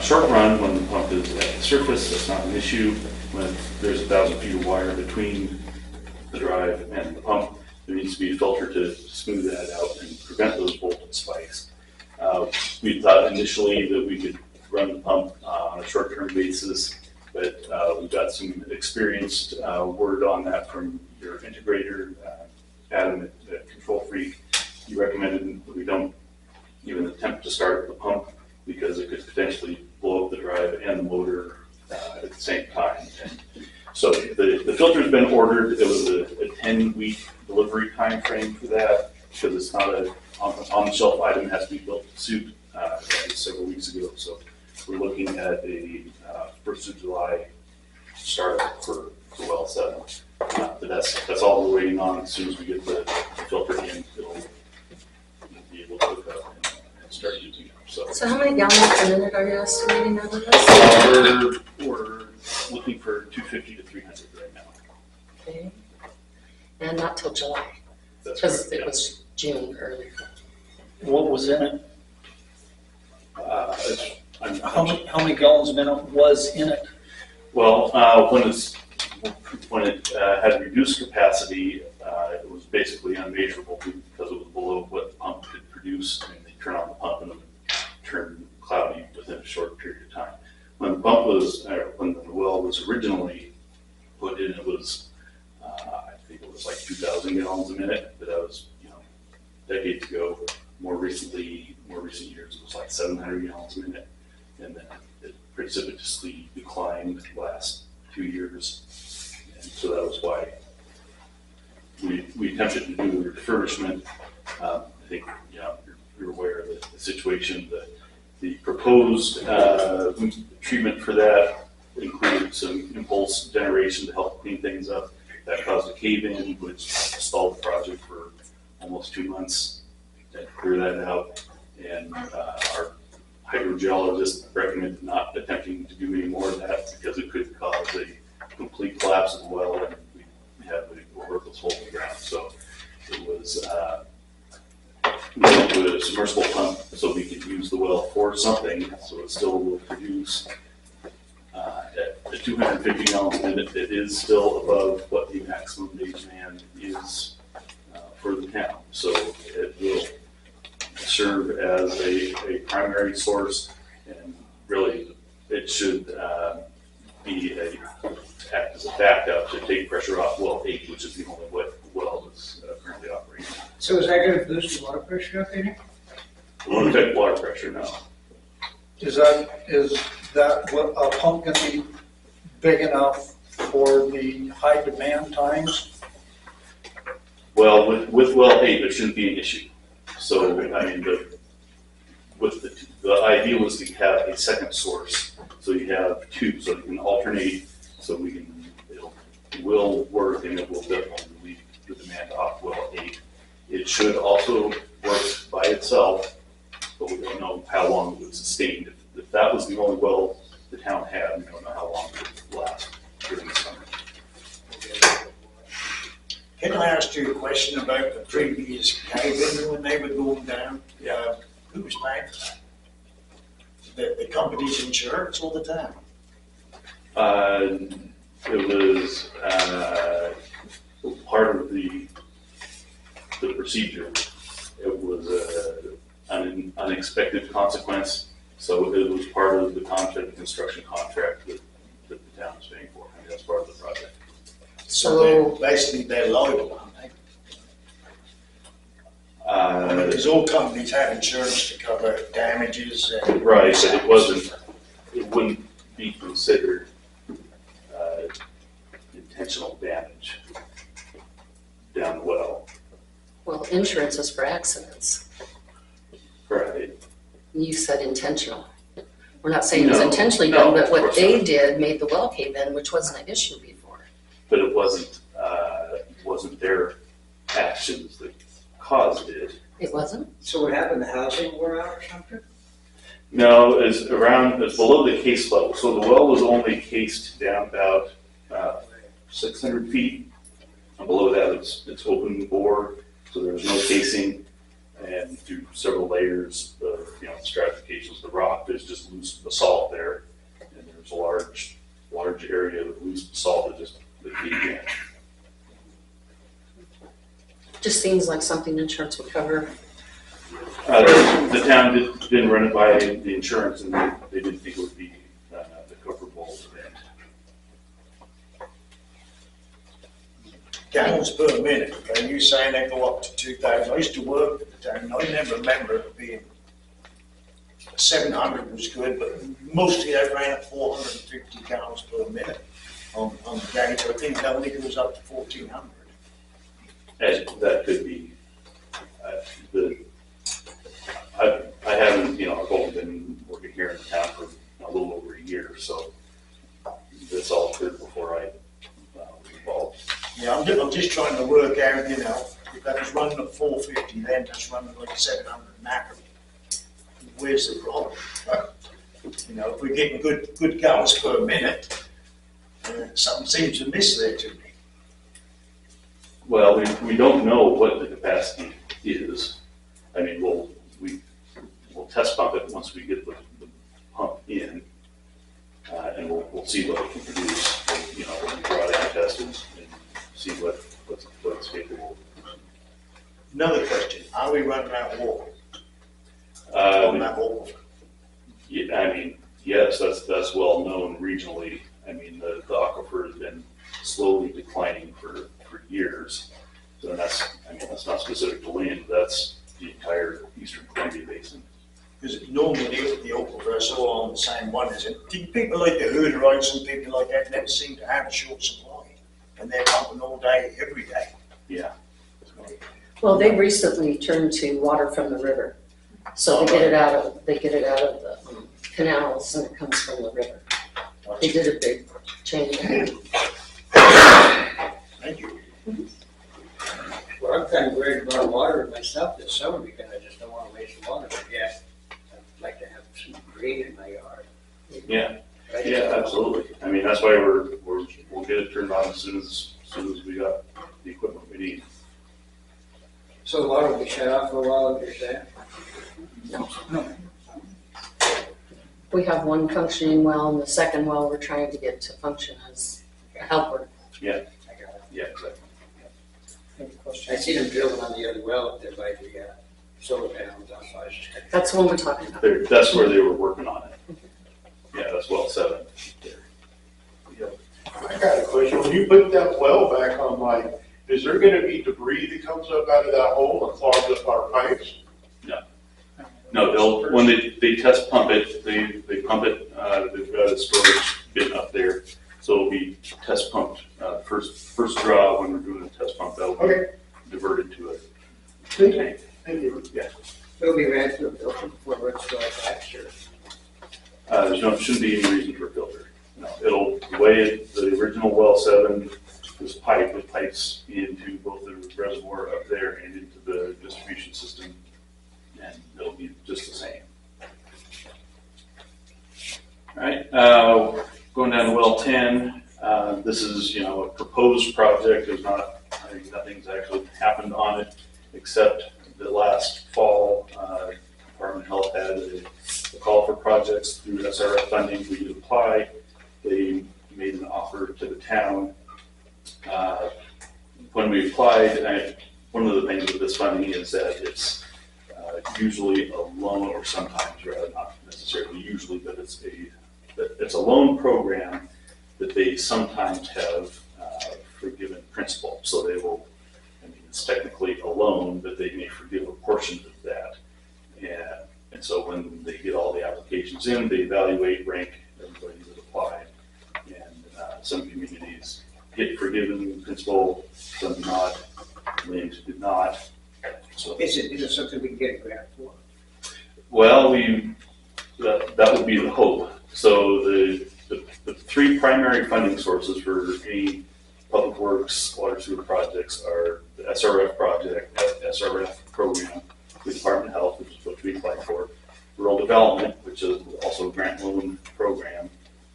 short run, when the pump is at the surface, that's not an issue. When there's 1,000 feet of wire between the drive and the pump, there needs to be a filter to smooth that out and prevent those voltage spikes. We thought initially that we could run the pump on a short-term basis, but we've got some experienced word on that from your integrator, Adam at Control Freak. He recommended that we don't even attempt to start the pump because it could potentially blow up the drive and the motor at the same time. And so the filter's been ordered. It was a 10-week delivery time frame for that because it's not a on-the-shelf item. It has to be built to suit. That was several weeks ago. So we're looking at a 1st of July startup for well 7. But that's all we're waiting on. As soon as we get the filter in, it'll be able to hook up and start using it. So how many gallons per minute are you estimating out of this? We're looking for 250 to 300 right now. Okay. And not till July. That's because correct, it was June earlier. What was in it? How How many gallons a minute was in it? Well, when it had reduced capacity, it was basically unmeasurable because it was below what the pump could produce. I mean, they turn on the pump and it would turn cloudy within a short period of time. When the pump was, when the well was originally put in, it was, I think it was like 2,000 gallons a minute, but that was, decades ago. More recent years, it was like 700 gallons a minute, and then it precipitously declined the last 2 years, and so that was why we attempted to do a refurbishment. I think you're aware of the situation. The proposed treatment for that included some impulse generation to help clean things up. That caused a cave-in, which stalled the project for almost 2 months. To clear that out, and our hydrogeologist recommended not attempting to do any more of that because it could cause a complete collapse of the well, and we have a worthless hole in the ground. So it was we went to a submersible pump so we could use the well for something, so it still will produce at 250 gallons a minute. It is still above what the maximum day demand is for the town, so it will serve as a primary source, and really it should act as a backup to take pressure off well 8, which is the only well that's currently operating. So is that going to boost the water pressure up in it? It won't affect water pressure now. Is that what a pump going to be big enough for the high demand times? Well, with well 8, there shouldn't be an issue. So, I mean, the idea was to have a second source. So you have 2, so you can alternate, so it will work, and it will definitely relieve the demand off well 8. It should also work by itself, but we don't know how long it would sustain. If that was the only well the town had, we don't know how long it would last during the summer. Can I ask you a question about the previous cave-in when they were going down? Yeah. Who was paying for that? The company's insurance all the time? It was part of the procedure. It was an unexpected consequence, so it was part of the contract, the construction contract that the town was paying for. I mean, that's part of the project. So basically they're liable, aren't they? Because all companies have insurance to cover damages. Right, but it wouldn't be considered intentional damage down the well. Well, insurance is for accidents. Right. You said intentional. We're not saying it was No, intentionally no, done, but of what course they not. did made the well cave in, which wasn't an issue before. But it wasn't their actions that caused it. It wasn't? So what happened, the housing wore out or something? No, it's below the case level. So the well was only cased down about 600 feet. And below that, it's open bore, so there's no casing, and through several layers of the stratifications, the rock, there's just loose basalt there, and there's a large area of loose basalt that just caved in. Just seems like something insurance would cover. The town didn't run it by the insurance, and they didn't think it would be the coverable event. Gallons per minute, are you saying they go up to 2,000? I used to work at the town, I never remember it being 700 was good, but mostly they ran at 450 gallons per minute on the gauge. I think it only goes up to 1,400. And that could be, I haven't, I've only been working here in town for a little over a year, so this all occurred before I was involved. Yeah, I'm just trying to work out, if that was running at 450, then that's running like 700 now. Where's the problem? If we're getting good gallons per minute, something seems to miss there to me. Well, we don't know what the capacity is. I mean, we'll test pump it once we get the pump in, and we'll see what it can produce. When we draw it and test it and see what it's capable of. Another question, are we running out of water on that hole? Yeah, I mean, yes, that's well known regionally. I mean, the aquifer has been slowly declining for years. So that's not specific to Lynn, that's the entire eastern Columbia Basin. Because normally the aquifer is all on the same one, isn't it? People like the Hooterites and people like that never seem to have a short supply. And they're pumping all day, every day. Yeah. Well, they recently turned to water from the river. So they get it out of the canals and it comes from the river. They did a big change. Thank you. Well, I'm kind of worried about water myself this summer because I just don't want to waste water. But yeah, I'd like to have some green in my yard. Yeah, absolutely. I mean, that's why we'll get it turned on as soon as we got the equipment we need. So the water will be shut off for a while, you're saying? No. We have one functioning well, and the second well we're trying to get to function as a helper. Yeah. I got it. Yeah, exactly. I see them drilling on the other well up there by the solar panels outside. That's the one we're talking about. That's where they were working on it. Yeah, that's well 7. I got a question. When you put that well back online, is there gonna be debris that comes up out of that hole and clogs up our pipes? No, when they test pump it, they pump it, they've got a storage bin up there. So it'll be test pumped, first draw when we're doing the test pump, that'll be diverted to a tank. Thank you. Yeah. It'll be ran through a filter before it runs to our pipes, or? Shouldn't be any reason for a filter. No, the way the original well 7 was piped, it pipes into both the reservoir up there and into the distribution system, and it'll be just the same. All right, going down to well 10, this is, a proposed project. Nothing's actually happened on it, except the last fall, Department of Health had a call for projects through SRF funding. We did apply. They made an offer to the town. When we applied, one of the things with this funding is that it's usually a loan, or sometimes, rather, not necessarily usually, but it's a loan program that they sometimes have forgiven principal. So they will, it's technically a loan, but they may forgive a portion of that. And so when they get all the applications in, they evaluate, rank everybody that applied. And some communities get forgiven principal, some do not. Lanes did not. So Is it something we can get a grant for? well, that would be the hope. So the 3 primary funding sources for any public works water sewer projects are the SRF program, the Department of Health, which is what we applied for, rural development, which is also a grant loan program,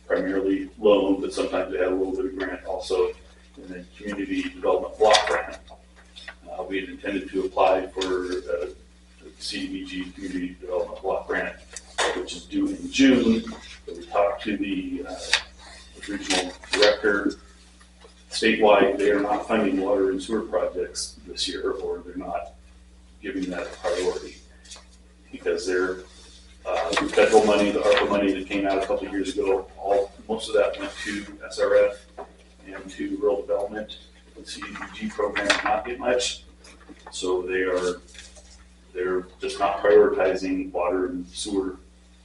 primarily loan, but sometimes they have a little bit of grant also, and then community development block grant. We had intended to apply for CDBG Community Development Block Grant, which is due in June. So we talked to the regional director. Statewide, they are not funding water and sewer projects this year, or they're not giving that a priority because they're the federal money, the ARPA money that came out a couple of years ago, most of that went to SRF and to rural development. The CDBG program did not get much, so they're just not prioritizing water and sewer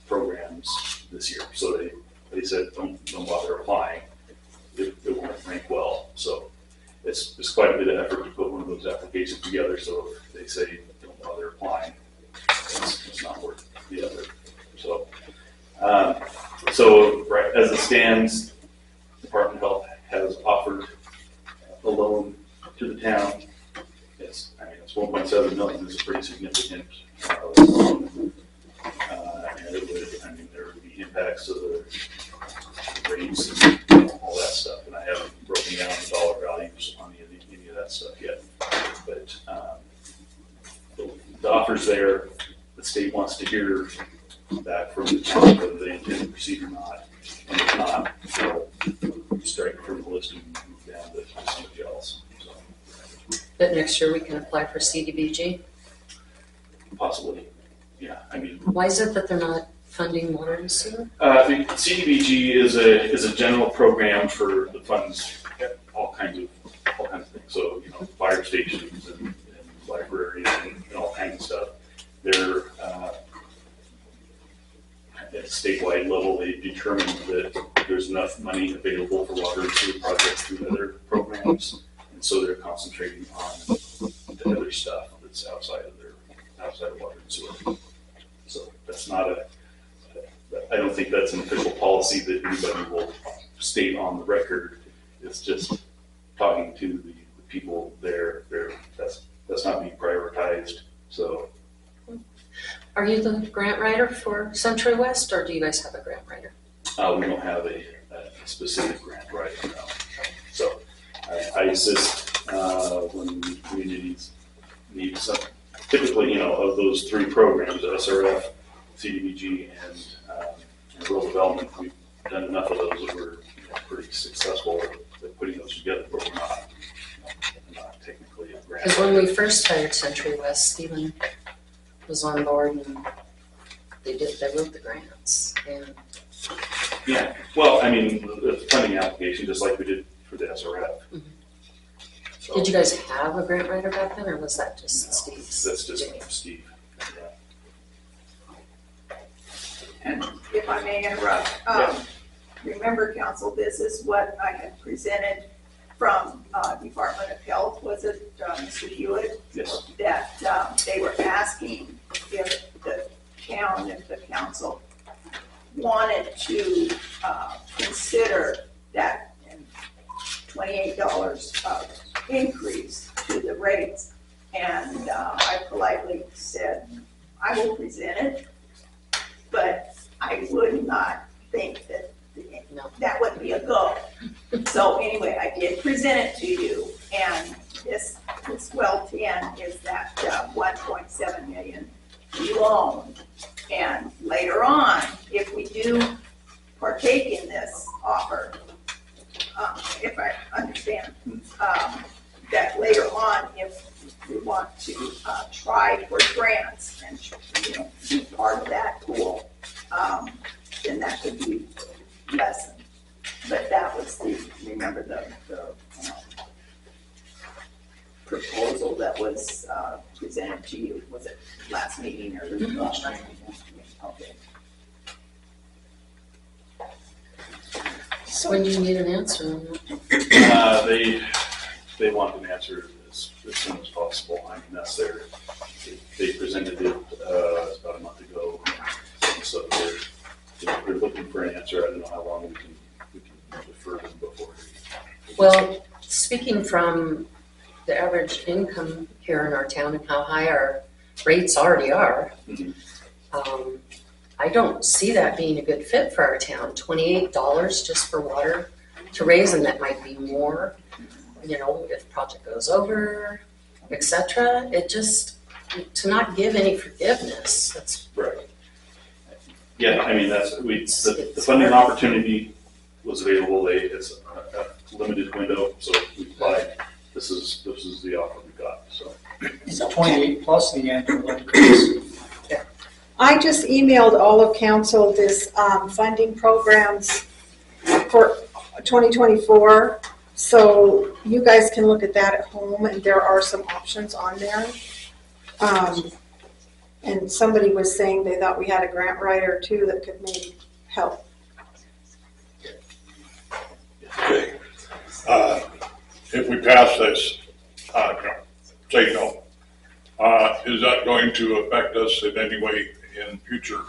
programs this year. So they said don't bother applying. It won't rank well. So it's quite a bit of effort to put one of those applications together. So if they say don't bother applying, it's not worth the effort. So right as it stands, Department of Health has offered a loan to the town. It's 1.7 million. It's a pretty significant loan. And it would, there would be impacts to the rates and all that stuff. And I haven't broken down the dollar values on any of that stuff yet. But the offer's there. The state wants to hear back from the town whether they intend to proceed or not. And if not, they'll strike from the list and move down to somebody else. So, But next year we can apply for CDBG? possibly, yeah. Why is it that they're not funding water and sewer? The CDBG is a general program for the funds, all kinds of things. So, fire stations and libraries and all kinds of stuff. They're at statewide level, they determine that there's enough money available for water and sewer projects through other programs, and so they're concentrating on the other stuff that's outside of water and sewer. So that's not I don't think that's an official policy that anybody will state on the record. It's just talking to the people there. That's not being prioritized. So. Are you the grant writer for Century West, or do you guys have a grant writer? We don't have a specific grant writer now. So I assist when communities need some. Typically, of those three programs, SRF, CDBG, and rural development, we've done enough of those that we're pretty successful at putting those together, but we're not technically a grant. Because when we first hired Century West, Stephen was on board and they wrote the grants. And yeah, well, the funding application, just like we did for the SRF. Mhm. So, did you guys have a grant writer back then, or was that just Steve's? That's just Steve. Yeah. And if I may interrupt, remember, council, this is what I had presented from Department of Health, was it Mr. Hewitt? Yes. That they were asking if the town, if the council wanted to consider that $28 increase to the rates. And I politely said, I will present it, but I would not think that that would be a go. So anyway, I did present it to you, and this 1210 is that 1.7 million loan. And later on, if we do partake in this offer, if I understand, that later on, if we want to try for grants and be part of that pool, then that could be lessened. But that was remember the proposal that was presented to you, was it last meeting or the last meeting? Okay. So when do you need an answer on that? They want an answer as soon as possible. That's they presented it about a month ago, so they're looking for an answer. I don't know how long we can defer them before. Well, speaking from the average income here in our town and how high our rates already are, I don't see that being a good fit for our town. $28 just for water to raise, and that might be more, if the project goes over, etc. It just, to not give any forgiveness, that's, Right. Yeah, I mean, the funding opportunity was available, it's a limited window, so we applied, this is the offer we got, so. It's 28 plus the annual increase. I just emailed all of council this funding programs for 2024. So you guys can look at that at home, and there are some options on there. And somebody was saying they thought we had a grant writer too that could maybe help. Okay. If we pass this, say no, is that going to affect us in any way in future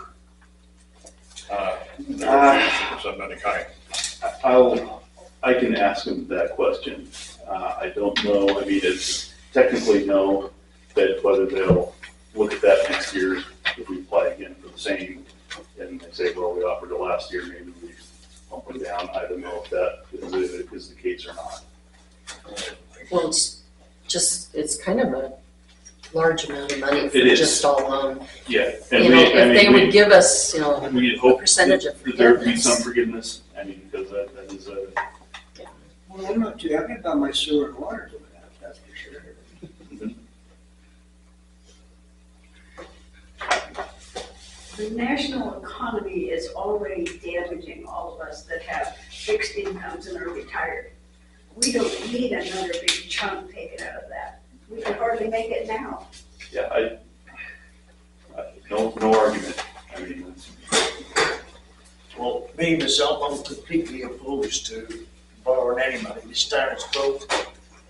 negotiations of any kind? I can ask him that question. I don't know, I mean, it's technically no, but whether they'll look at that next year, if we apply again for the same, and they say, well, we offered it last year, maybe we bump them down. I don't know if that is the case or not. well, it's kind of a large amount of money for It is. just all loan. Yeah. You know, if they would give us, you know, We'd a hope percentage of that there'd be forgiveness. some forgiveness, I mean, because that is a, Well, I'm not too happy about my sewer and water going out, that's for sure. The national economy is already damaging all of us that have fixed incomes and are retired. We don't need another big chunk taken out of that. We can hardly make it now. yeah, no argument. I mean, Well, me myself, I'm completely opposed to borrowing any money. This town is broke,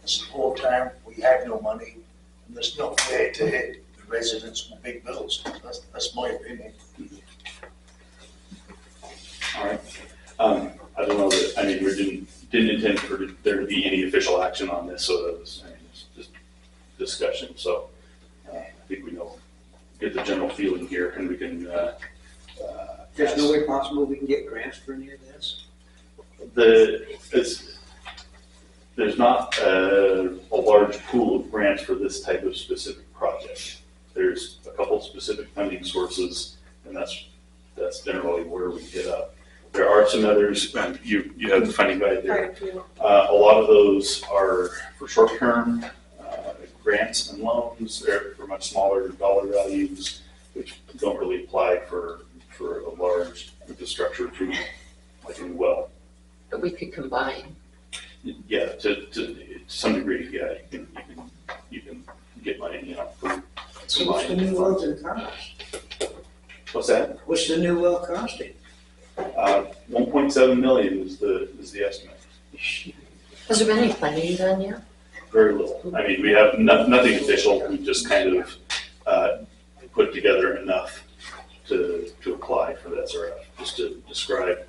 it's a poor town, we have no money, and it's not fair to hit the residents with big bills. That's my opinion. all right. I don't know that, I mean, we didn't intend for there to be any official action on this, so that was, I mean, it's just discussion, so I think we know, get the general feeling here, and we can, There's no way possible we can get grants for any of this? there's not a large pool of grants for this type of specific project. There's a couple specific funding sources, and that's generally where we get up. There are some others, and you have the funding guide there. A lot of those are for short-term grants and loans. They're for much smaller dollar values, which don't really apply for a large infrastructure improvement like a new well. But we could combine. Yeah, to some degree, yeah, you can get money, you know, from So what's the new well gonna cost? What's that? What's the new well costing? 1.7 million is the estimate. Has there been any planning done yet? Very little. I mean, we have nothing official. We just kind of put together enough to apply for that SRF, just to describe.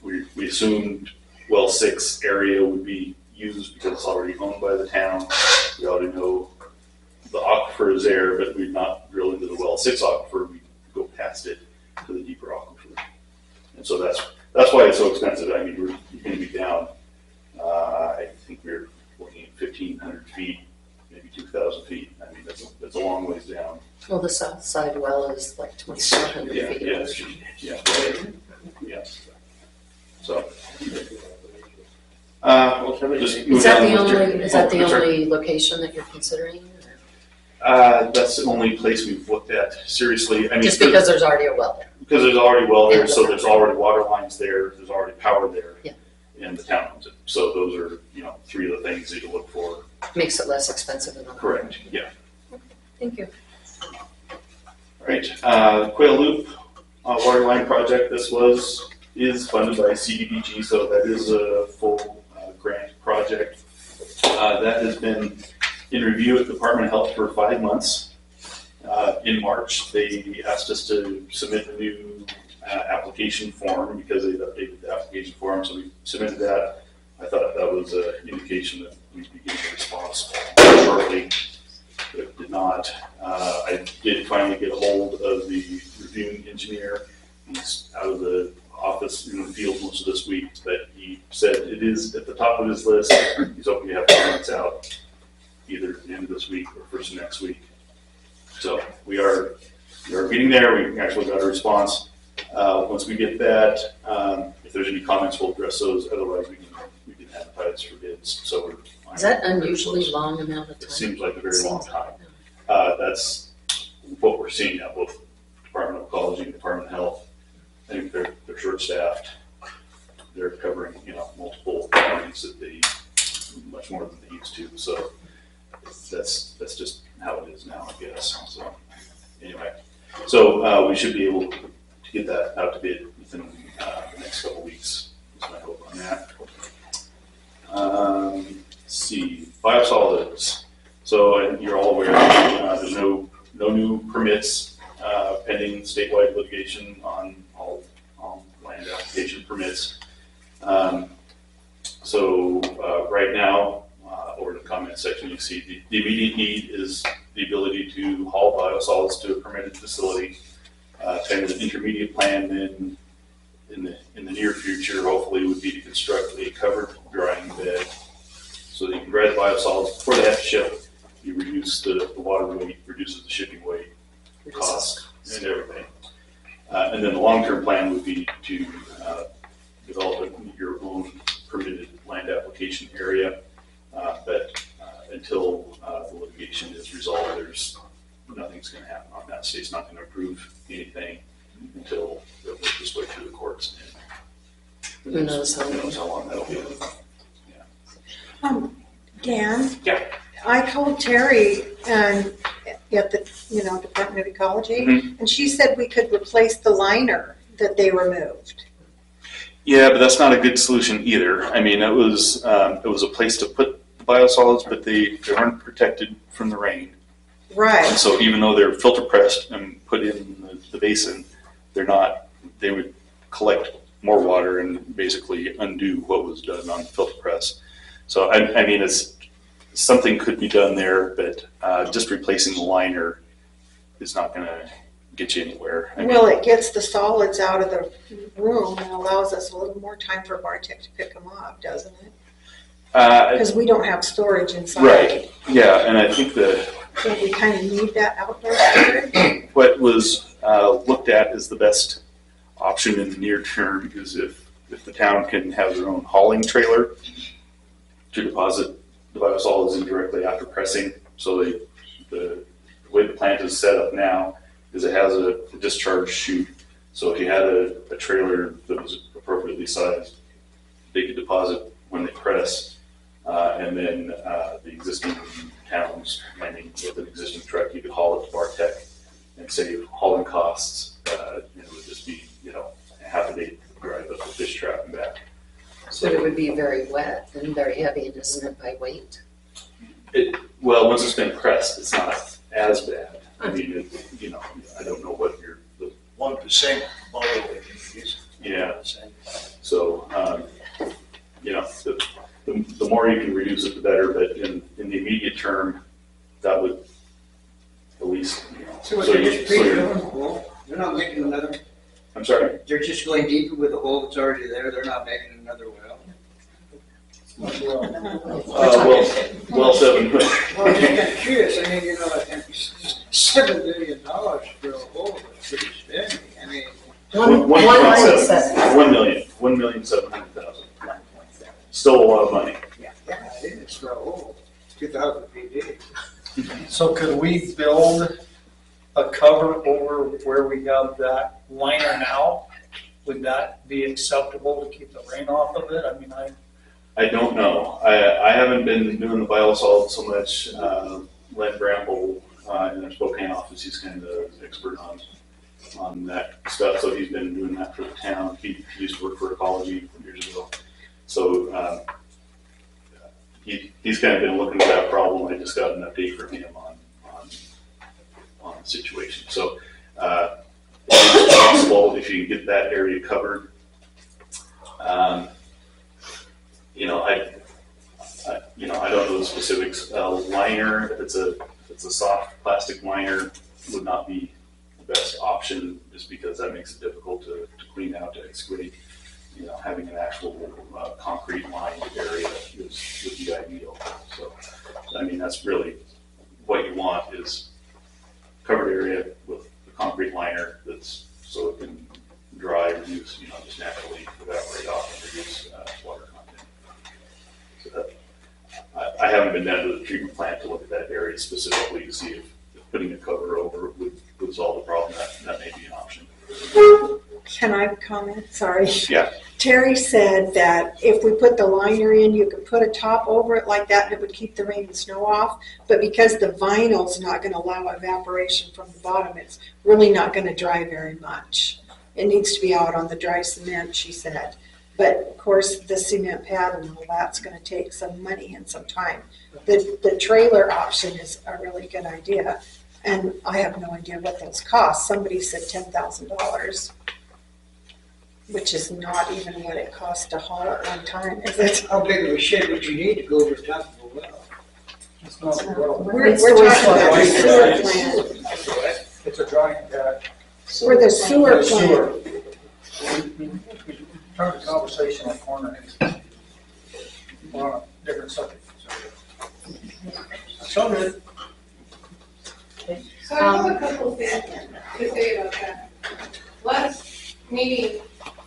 We assumed well 6 area would be used because it's already owned by the town. We already know the aquifer is there, but we've not drilled into the well 6 aquifer. We go past it to the deeper aquifer. And so that's why it's so expensive. I mean, you're going to be down, I think we're looking at 1,500 feet, maybe 2,000 feet. I mean, that's a long ways down. Well, the south side well is like 2,400 Yeah, feet. yeah. So. Just Is move that down the with your- only, is that the Oh, sorry. only location that you're considering? That's the only place we've looked at seriously. I mean, Just because there's already a well there? Because there's already well there, Yeah. so there's already water lines there, there's already power there. Yeah. And the town owns it. So those are, 3 of the things that you look for. Makes it less expensive than. Correct, yeah. Thank you. All right, Quail Loop water line project, is funded by CDBG, so that is a full grant project. That has been in review at the Department of Health for 5 months. In March, they asked us to submit a new application form because they'd updated the application form, so we submitted that. I thought that was an indication that we'd be getting a response shortly. It did not. I did finally get a hold of the reviewing engineer. He's out of the office in the field most of this week, but he said it is at the top of his list. He's hoping to have comments out either at the end of this week or first of next week. So we are getting there. We actually got a response. Once we get that, if there's any comments, we'll address those. Otherwise, we can advertise for bids. So we're. Is that unusually long amount of time? It seems like a very long time. That's what we're seeing now, both Department of Ecology and Department of Health. I think they're short-staffed. They're covering, multiple counties that they, much more than they used to. So that's just how it is now, I guess. So anyway, so we should be able to get that out to bid within the next couple weeks. That's my hope on that. Let's see, biosolids. So you're all aware, there's no new permits pending statewide litigation on all land application permits. Right now, over the comment section, you see the immediate need is the ability to haul biosolids to a permitted facility. Kind of an intermediate plan then in the near future, hopefully, would be to construct a covered drying bed so that you can dry the biosolids before they have to ship. You reduce the water weight, reduces the shipping weight, cost, and everything. And then the long-term plan would be to develop your own permitted land application area. But until the litigation is resolved, nothing's going to happen on that. State's not going to approve anything until it works its way through the courts. And Who knows how long that'll be. Dan? Yeah. I told Terry at the Department of Ecology, and she said we could replace the liner that they removed. Yeah, but that's not a good solution either. I mean, it was a place to put the biosolids, but they aren't protected from the rain. Right. And so even though they're filter pressed and put in the basin, they would collect more water and basically undo what was done on the filter press. So I mean, something could be done there, but just replacing the liner is not going to get you anywhere. Well, it gets the solids out of the room and allows us a little more time for Bartek to pick them up, doesn't it? Because we don't have storage inside. Right. Yeah, and I think Don't we kind of need that outdoor storage? what was looked at as the best option in the near term is if the town can have their own hauling trailer to deposit the biosolids in directly after pressing. So the way the plant is set up now is it has a discharge chute. So if you had a trailer that was appropriately sized, they could deposit when they press, and then the existing towns landing with an existing truck, you could haul it to Bartek and save hauling costs. It would just be half a day drive up the fish trap and back. But it would be very wet and very heavy, and isn't it by weight? Well, once it's been pressed, it's not as bad. I mean, I don't know what the 1% borrow is. Yeah. So, the more you can reduce it, the better. But in the immediate term, that would at least. So they're just pre-drilling the hole? They're not making another? I'm sorry? They're just going deeper with the hole that's already there. They're not making another well. Well, 7. Well, I'm just kind of curious. I mean, $7 million for a hole is pretty spending. I mean, 1,700,000. Still a lot of money. yeah, it is for a hole. 2,000 feet deep. So could we build a cover over where we have that liner now? Would that be acceptable to keep the rain off of it? I mean, I don't know. I haven't been doing the biosolids so much. Len Bramble in our Spokane office, he's kind of the expert on that stuff. So he's been doing that for the town. He used to work for Ecology years ago. So he's kind of been looking at that problem. I just got an update from him on the situation. So it's possible if you can get that area covered. I don't know the specifics. Liner, if it's a soft plastic liner, would not be the best option, just because that makes it difficult to clean out, to excavate. Having an actual concrete lined area would be ideal. So, I mean, that's really what you want is covered area with the concrete liner that's, so it can dry, reduce, just naturally evaporate off and reduce water content. So that, I haven't been down to the treatment plant to look at that area specifically to see if putting a cover over it would solve the problem. That may be an option. Can I comment? Sorry. Yeah. Terry said that if we put the liner in, you could put a top over it like that and it would keep the rain and snow off. But because the vinyl's not going to allow evaporation from the bottom, it's really not going to dry very much. It needs to be out on the dry cement, she said. But of course, the cement pad and all that's going to take some money and some time. The trailer option is a really good idea. And I have no idea what those cost. Somebody said $10,000. Which is not even what it costs to haul at one time, is it? How big of a shed would you need to go over the top of a well? It's not a well. We're talking about the sewer plant. It's a drying pad. We're the sewer Sewer. plant. We turned the conversation on corner. We're on a different subject. So good. So I have a couple things to say about that. Last meeting,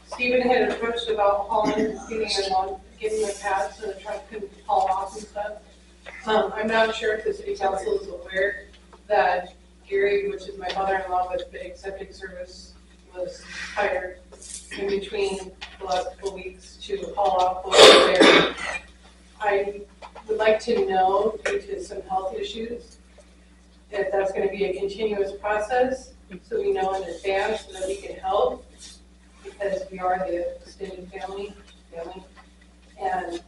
Stephen had approached about hauling, getting the pad so the truck can haul off and stuff. I'm not sure if the city council is aware that Gary, which is my father-in-law with the septic service, was hired in between the last couple weeks to haul off over there. I would like to know, due to some health issues, if that's going to be a continuous process, so we know in advance so that we can help, because we are the extended family. And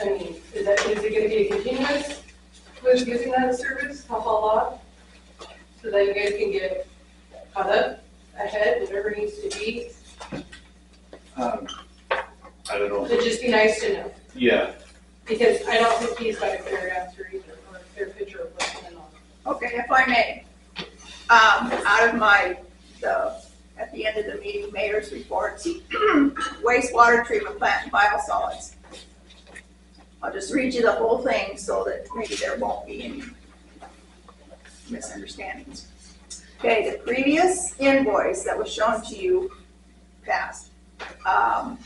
I mean, is it going to be a continuous with using that service to haul off, so that you guys can get caught up ahead, whatever needs to be? I don't know. It'd just be nice to know, Yeah. because I don't think he's got a clear answer either, or a clear picture of what's going on. Okay, if I may, out of at the end of the meeting, mayor's reports, wastewater treatment plant and biosolids. I'll just read you the whole thing so that maybe there won't be any misunderstandings. Okay, the previous invoice that was shown to you passed.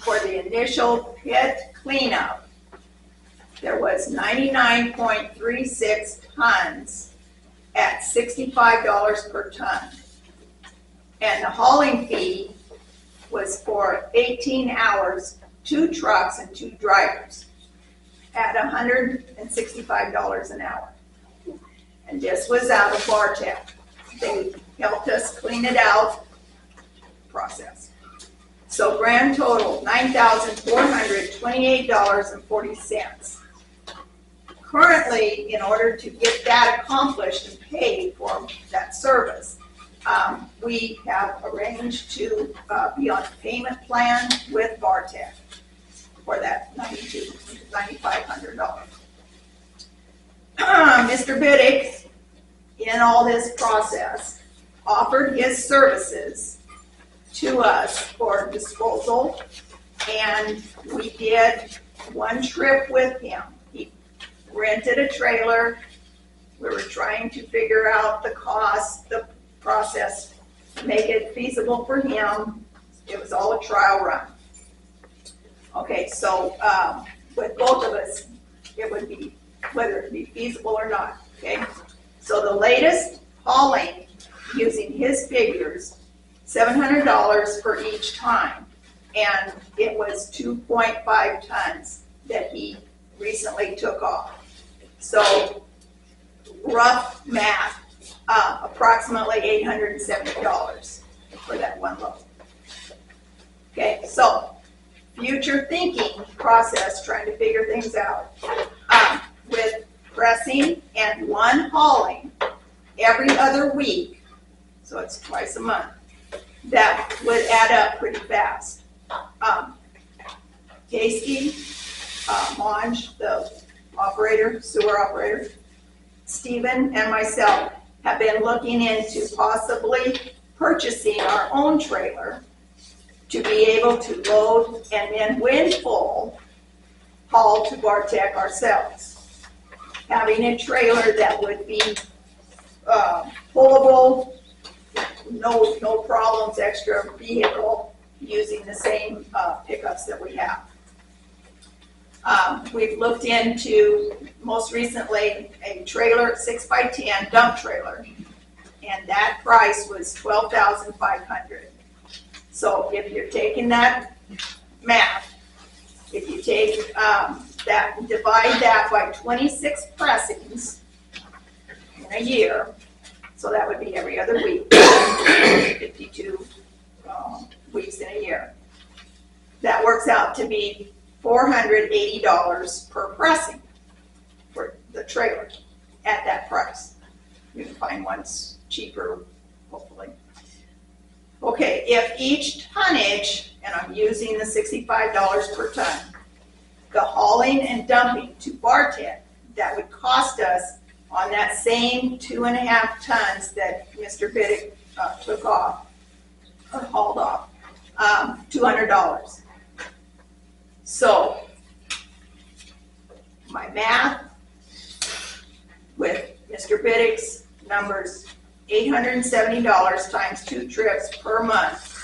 For the initial pit cleanup, there was 99.36 tons at $65 per ton. And the hauling fee was for 18 hours, 2 trucks and 2 drivers at $165 an hour. And this was out of Bartech. They helped us clean it out, process. So grand total, $9,428.40. Currently, in order to get that accomplished and paid for that service, we have arranged to be on a payment plan with Bartech for that $9,500. Mr. Biddick, in all this process, offered his services to us for disposal, and we did one trip with him. He rented a trailer. We were trying to figure out the cost, the process, make it feasible for him. It was all a trial run. Okay, so with both of us, it would be, whether it be feasible or not, okay? So the latest hauling, using his figures, $700 for each time, and it was 2.5 tons that he recently took off. So rough math, approximately $870 for that one load. Okay, so future thinking process, trying to figure things out. With pressing and one hauling every other week, so it's twice a month, that would add up pretty fast. Casey, Monge, the operator, sewer operator, Stephen, and myself have been looking into possibly purchasing our own trailer to be able to load and then, when full, haul to Bartech ourselves. Having a trailer that would be pullable, no problems, extra vehicle using the same pickups that we have. We've looked into, most recently, a trailer, 6x10 dump trailer, and that price was $12,500. So if you're taking that math, if you take that, divide that by 26 pressings in a year, so that would be every other week, 52 weeks in a year. That works out to be $480 per pressing for the trailer at that price. You can find ones cheaper, hopefully. Okay, if each tonnage, and I'm using the $65 per ton, the hauling and dumping to Bartek, that would cost us on that same 2.5 tons that Mr. Biddick took off, or hauled off, $200. So, my math with Mr. Biddick's numbers, $870 times 2 trips per month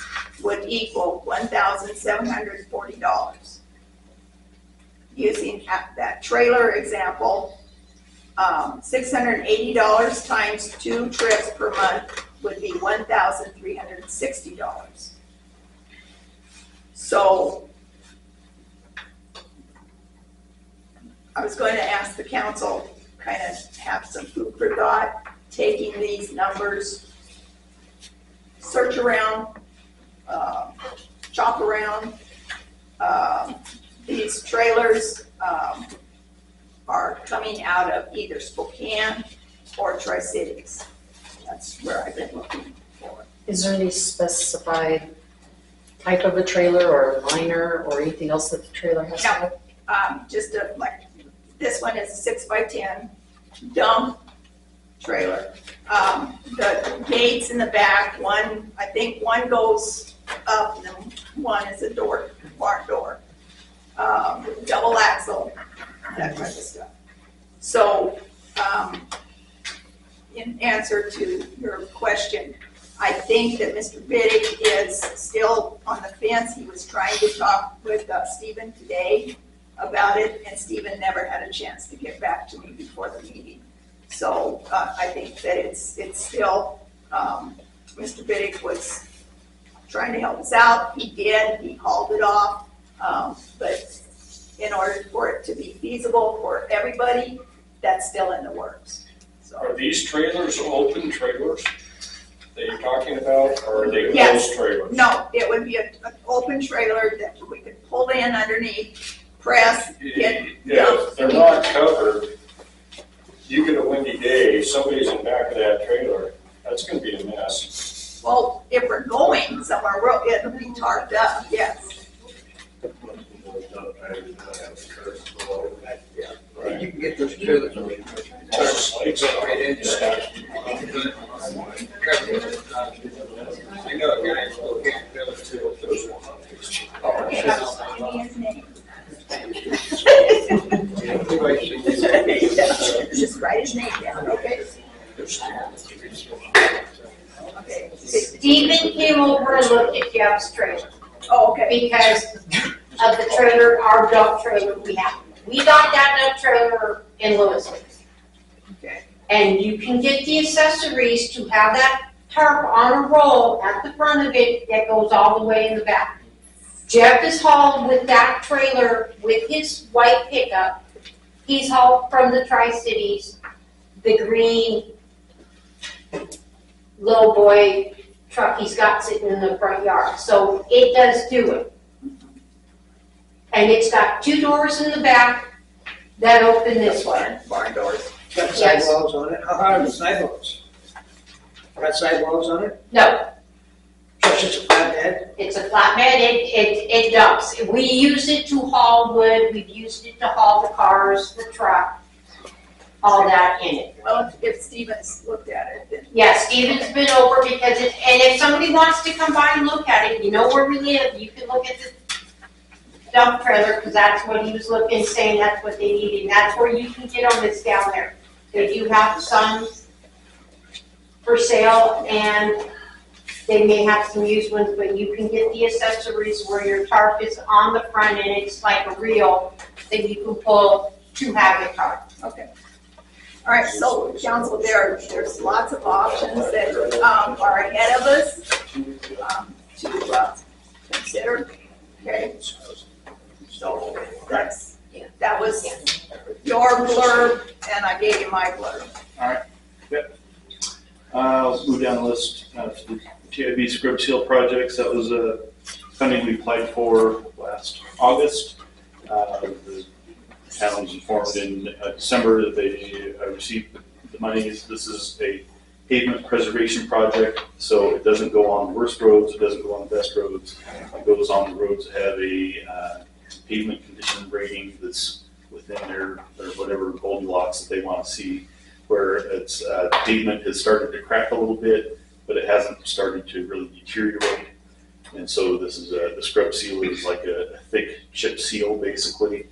would equal $1,740. Using that trailer example, $680 times 2 trips per month would be $1,360. So, I was going to ask the council, kind of have some food for thought, taking these numbers, search around, shop around. These trailers are coming out of either Spokane or Tri-Cities. That's where I've been looking for. Is there any specified type of a trailer or a liner or anything else that the trailer has to have? Just like this one is a 6x10 dump trailer. The gates in the back, I think one goes up and then one is a door, barn door. Double axle, that kind of stuff. So, in answer to your question, I think that Mr. Biddick is still on the fence. He was trying to talk with Stephen today about it, and Stephen never had a chance to get back to me before the meeting. So I think that it's still, Mr. Biddick was trying to help us out. He did, he hauled it off, but in order for it to be feasible for everybody, that's still in the works. So. Are these trailers open trailers that you're talking about, or are they Yes. closed trailers? No, it would be an open trailer that we could pull in underneath, press, get Yeah, if they're not covered, you get a windy day, somebody's in the back of that trailer, that's gonna be a mess. Well, if we're going somewhere, it'll be tarped up, yes. You can get those trailers. Right in. I know a guy in Spokane built two of those ones. Just write his name down, okay? Okay. Stephen came over and looked at Jeff's trailer Oh, okay. because of the trailer, our dump trailer we have. We got that dump trailer in Lewiston. Okay. And you can get the accessories to have that tarp on a roll at the front of it that goes all the way in the back. Jeff is hauled with that trailer with his white pickup. He's hauled from the Tri-Cities, the green little boy truck he's got sitting in the front yard. So it does do it. And it's got 2 doors in the back that open this way. Barn doors. Got Yes. sidewalls on it. How high are the sidewalls? Got sidewalls on it? No, Just a flat bed? it's a flatbed, it dumps. We use it to haul wood, we've used it to haul the cars, the truck, all that in it. Well, if Stevens looked at it, then. Yeah, Steven's been over because and if somebody wants to come by and look at it, you know where we live, you can look at the dump trailer, because that's what he was looking, saying that's what they needed, and that's where you can get them, it's down there. They do have some for sale, and they may have some used ones, but you can get the accessories where your tarp is on the front and it's like a reel that you can pull to have it tarp. Okay. All right, so council, there's lots of options that are ahead of us to consider. Okay. So that was your blurb, and I gave you my blurb. All right. Yep. Let's move down the list to the TIB scrub seal projects. That was funding we applied for last August. The town was informed in December that they received the monies. This is a pavement preservation project, so it doesn't go on the worst roads, it doesn't go on the best roads. It goes on the roads that have a pavement condition rating that's within their whatever Goldilocks that they want to see, where it's pavement has started to crack a little bit, but it hasn't started to really deteriorate. And so this is the scrub seal is like a thick chip seal, basically.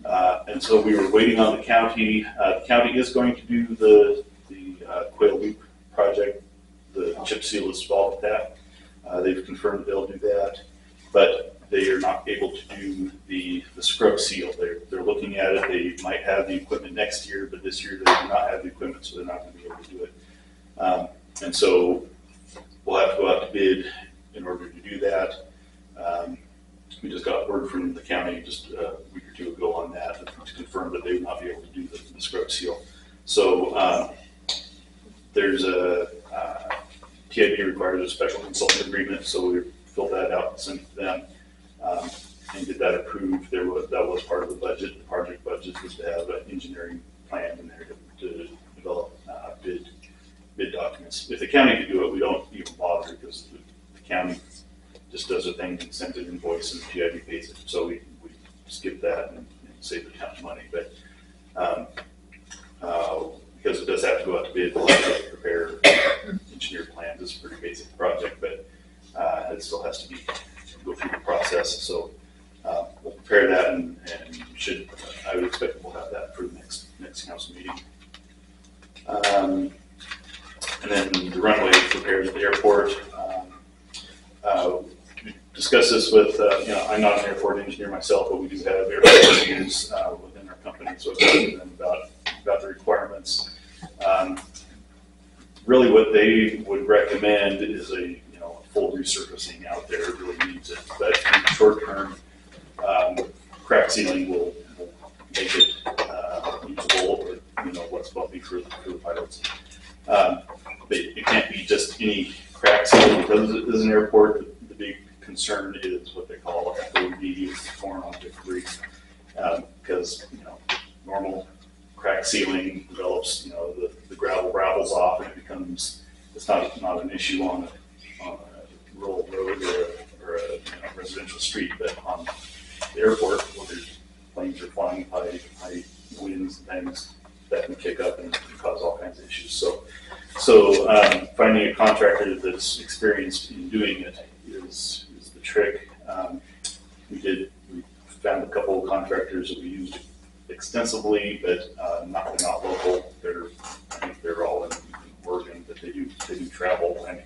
And so we were waiting on the county. The county is going to do the Quail Loop project. The chip seal is involved with that. They've confirmed they'll do that, but they are not able to do the scrub seal. They're looking at it. They might have the equipment next year, but this year they do not have the equipment, so they're not going to be able to do it. And so we'll have to go out to bid in order to do that. We just got word from the county just a week or two ago on that to confirm that they would not be able to do the scrub seal. So there's a TIB requires a special consultant agreement, so we filled that out and sent it to them and get that approved. That was part of the budget. The project budget was to have an engineering plan in there to develop bid documents. If the county could do it, we don't even bother because the county just does a thing and sends an invoice and the TIB pays it. So we skip that and save the town money. But because it does have to go out to bid, we'll have to prepare engineer plans. It's a pretty basic project, but it still has to go through the process. So we'll prepare that and I would expect we'll have that for the next council meeting. And then the runway repairs at the airport. We discussed this with, I'm not an airport engineer myself, but we do have airport engineers within our company, so I've talked to them about the requirements. Really what they would recommend is a full resurfacing out there. It really needs it, but in the short term, crack sealing will make it usable, or what's bumpy for the pilots. But it can't be just any crack sealing because it is an airport. The big concern is what they call FOD, foreign object debris, because normal crack sealing develops, the gravel ravels off and it's not an issue on a rural road or a residential street, but on the airport where there's planes are flying high winds and things that can kick up and cause all kinds of issues. So finding a contractor that's experienced in doing it is the trick. We found a couple of contractors that we used extensively, but not local. I think they're all in Oregon, but they do travel. I mean,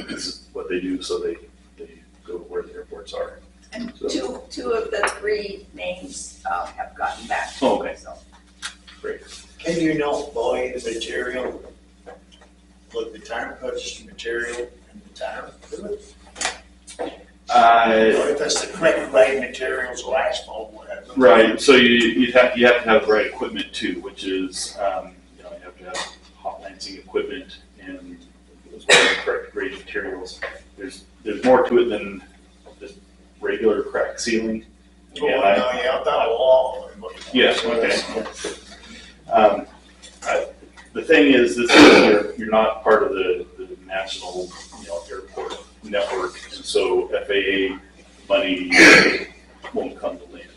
this is what they do, so they go where the airports are. And so, two of the three names have gotten back. Oh, okay. So. Great. Can you not buy the material, like the town purchased the material and the town do it? If that's the correct grade materials or asphalt, whatever. Right. So you have to have the right equipment too, which is you have to have hot lancing equipment and as well as the correct grade materials. There's more to it than just regular crack sealing. I've done a lot of it. Yes. Okay. The thing is, you're not part of the national airport network, and so FAA money won't come to land.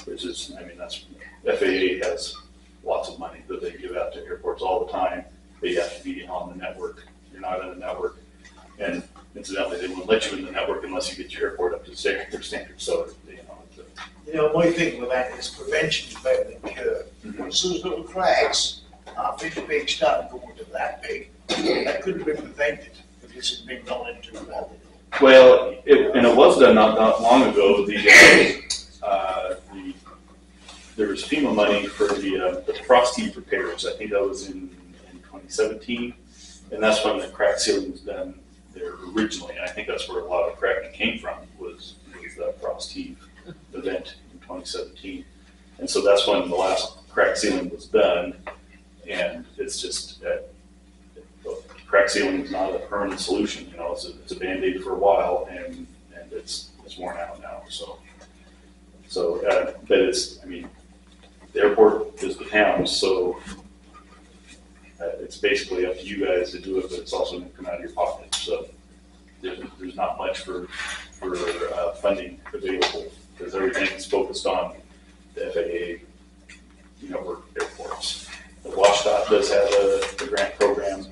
Which is, that's FAA has lots of money that they give out to airports all the time. They have to be on the network. You're not in the network, and incidentally, they won't let you in the network unless you get your airport up to their standards. So my thing with that is prevention is better than cure. Once those little cracks are 50 big start going to that big, That could have been prevented if this had been gone into that. Well, and it was done not long ago. There was FEMA money for the frost heave repairs. I think that was in 2017, and that's when the crack sealing was done there originally. And I think that's where a lot of cracking came from was the frost heave event in 2017. And so that's when the last crack sealing was done. And it's just crack sealing is not a permanent solution. You know, it's a Band-Aid for a while, and it's worn out now. But it's, I mean, the airport is the town, so it's basically up to you guys to do it, but it's also going to come out of your pocket. So there's not much for funding available because everything is focused on the FAA network airports. The WashDOT does have a grant program,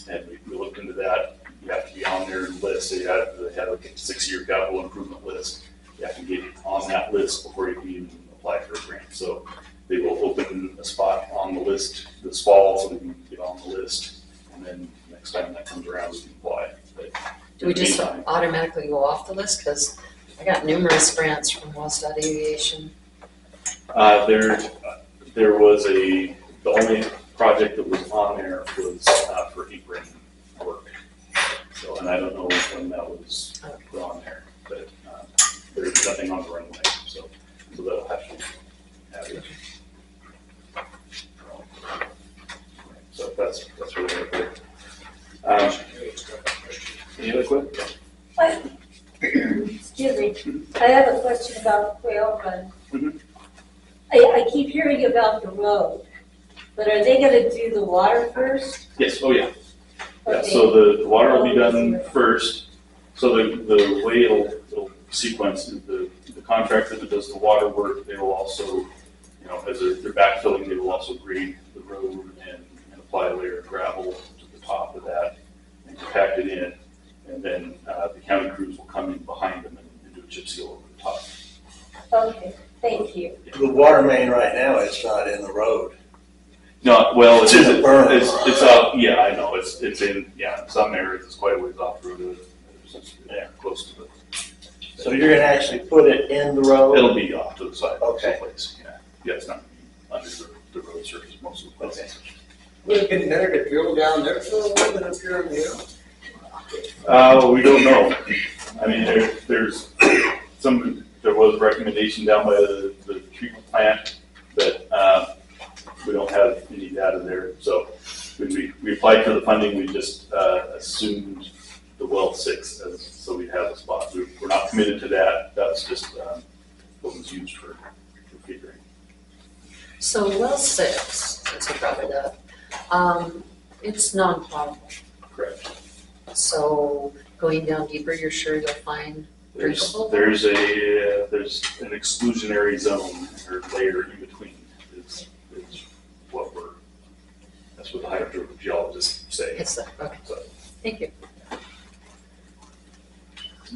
and we looked into that. You have to be on their list. They have like a 6-year capital improvement list. You have to get on that list before you can even apply for a grant. So they will open a spot on the list this fall so we can get on the list. And then next time that comes around, we can apply. But Do we just automatically go off the list? Because I got numerous grants from WashDOT Aviation. There was the only project that was on there was for apron work. So, and I don't know when that was put on there, but there's nothing on the runway, so that'll have to have it. So that's really good. Any other questions? Excuse me, I have a question about the quail run. Mhm. I keep hearing about the road, but are they gonna do the water first? Yes, oh yeah. Yeah, Okay. so the water will be done first. So the way it'll sequence is the contractor that does the water work, they will also, as they're backfilling, they will also grade the road and apply a layer of gravel to the top of that and compact it in. And then the county crews will come in behind them and do a chip seal over the top. Okay, thank you. The water main right now, it's not in the road. No, well, It's in the berm. It's up, yeah, I know, it's in, some areas, it's quite a ways off the road. Close to the. So you're gonna actually put it in the road? It'll be off to the side of the Okay. place, yeah, it's not under the road surface most of the places. We're getting there to drill down there for a little bit up here in the hill. We don't know. I mean, there was a recommendation down by the treatment plant, but we don't have any data there. So when we applied for the funding, we just assumed the well 6 so we have a spot. We're not committed to that. That's just what was used for figuring. So well 6, since you brought it up, it's non-potable. Correct. So going down deeper, you're sure you'll find drinkable? There's an exclusionary zone or layer in between. Is that's what the hydrogeologists say. It's that, okay. So, Thank you.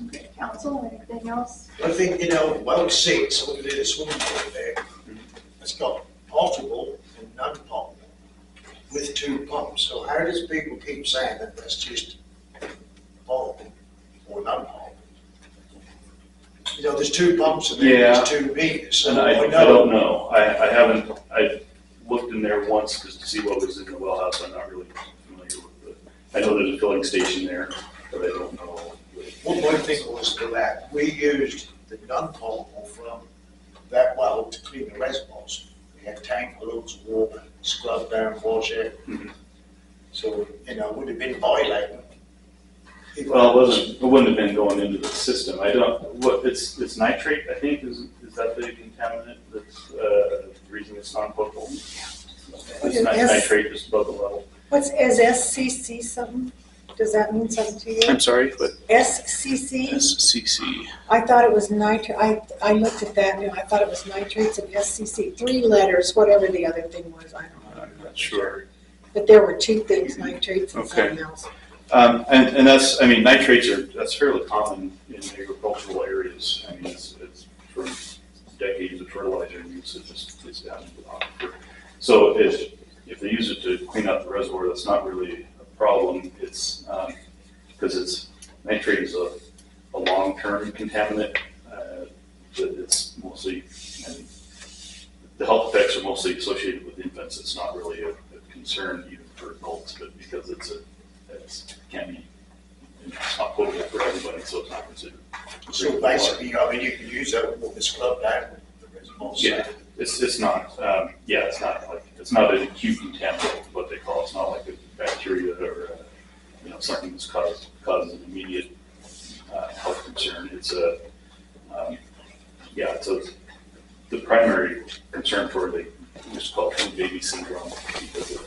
Okay, council, anything else? I think, well 6, what it is, swimming pool there, it's got potable and non-potable with 2 pumps. So how does people keep saying that that's just potable or non-potable? There's 2 pumps in there, there's 2 meters. So and I don't know. I haven't. I looked in there once just to see what was in the well house. I'm not really familiar with it. I know there's a filling station there, but I don't know. One more thing was to that, we used the non-potable from that well to clean the reservoirs. We had tank loads of water, scrub down, wash it. Mhm. So, it would have been violating. Well, it wouldn't have been going into the system. It's nitrate, I think, is that the contaminant that's the reason it's non-potable? It's nitrate just above the level. Is SCC something? Does that mean something to you? I'm sorry, but SCC? SCC. I thought it was nitrate. I looked at that and I thought it was nitrates and SCC. 3 letters, whatever the other thing was, I don't know. I'm not sure. But there were 2 things, nitrates and Okay. something else. And nitrates that's fairly common in agricultural areas. I mean, it's for decades of fertilizer use, it's down into the aquifer. So if they use it to clean out the reservoir, that's not really a problem. It's, because nitrate is a long-term contaminant. It's mostly, and the health effects are mostly associated with infants. It's not really a concern even for adults, but because it's can't be, it's not potable for everybody, so it's not considered. So basically, I mean, you can use that with this club down with the reservoir. Yeah, it's not, it's not like, it's not an acute contaminant, what they call it. It's not like a bacteria or, something that's causes an immediate health concern. It's the primary concern for the, it's called food baby syndrome, because it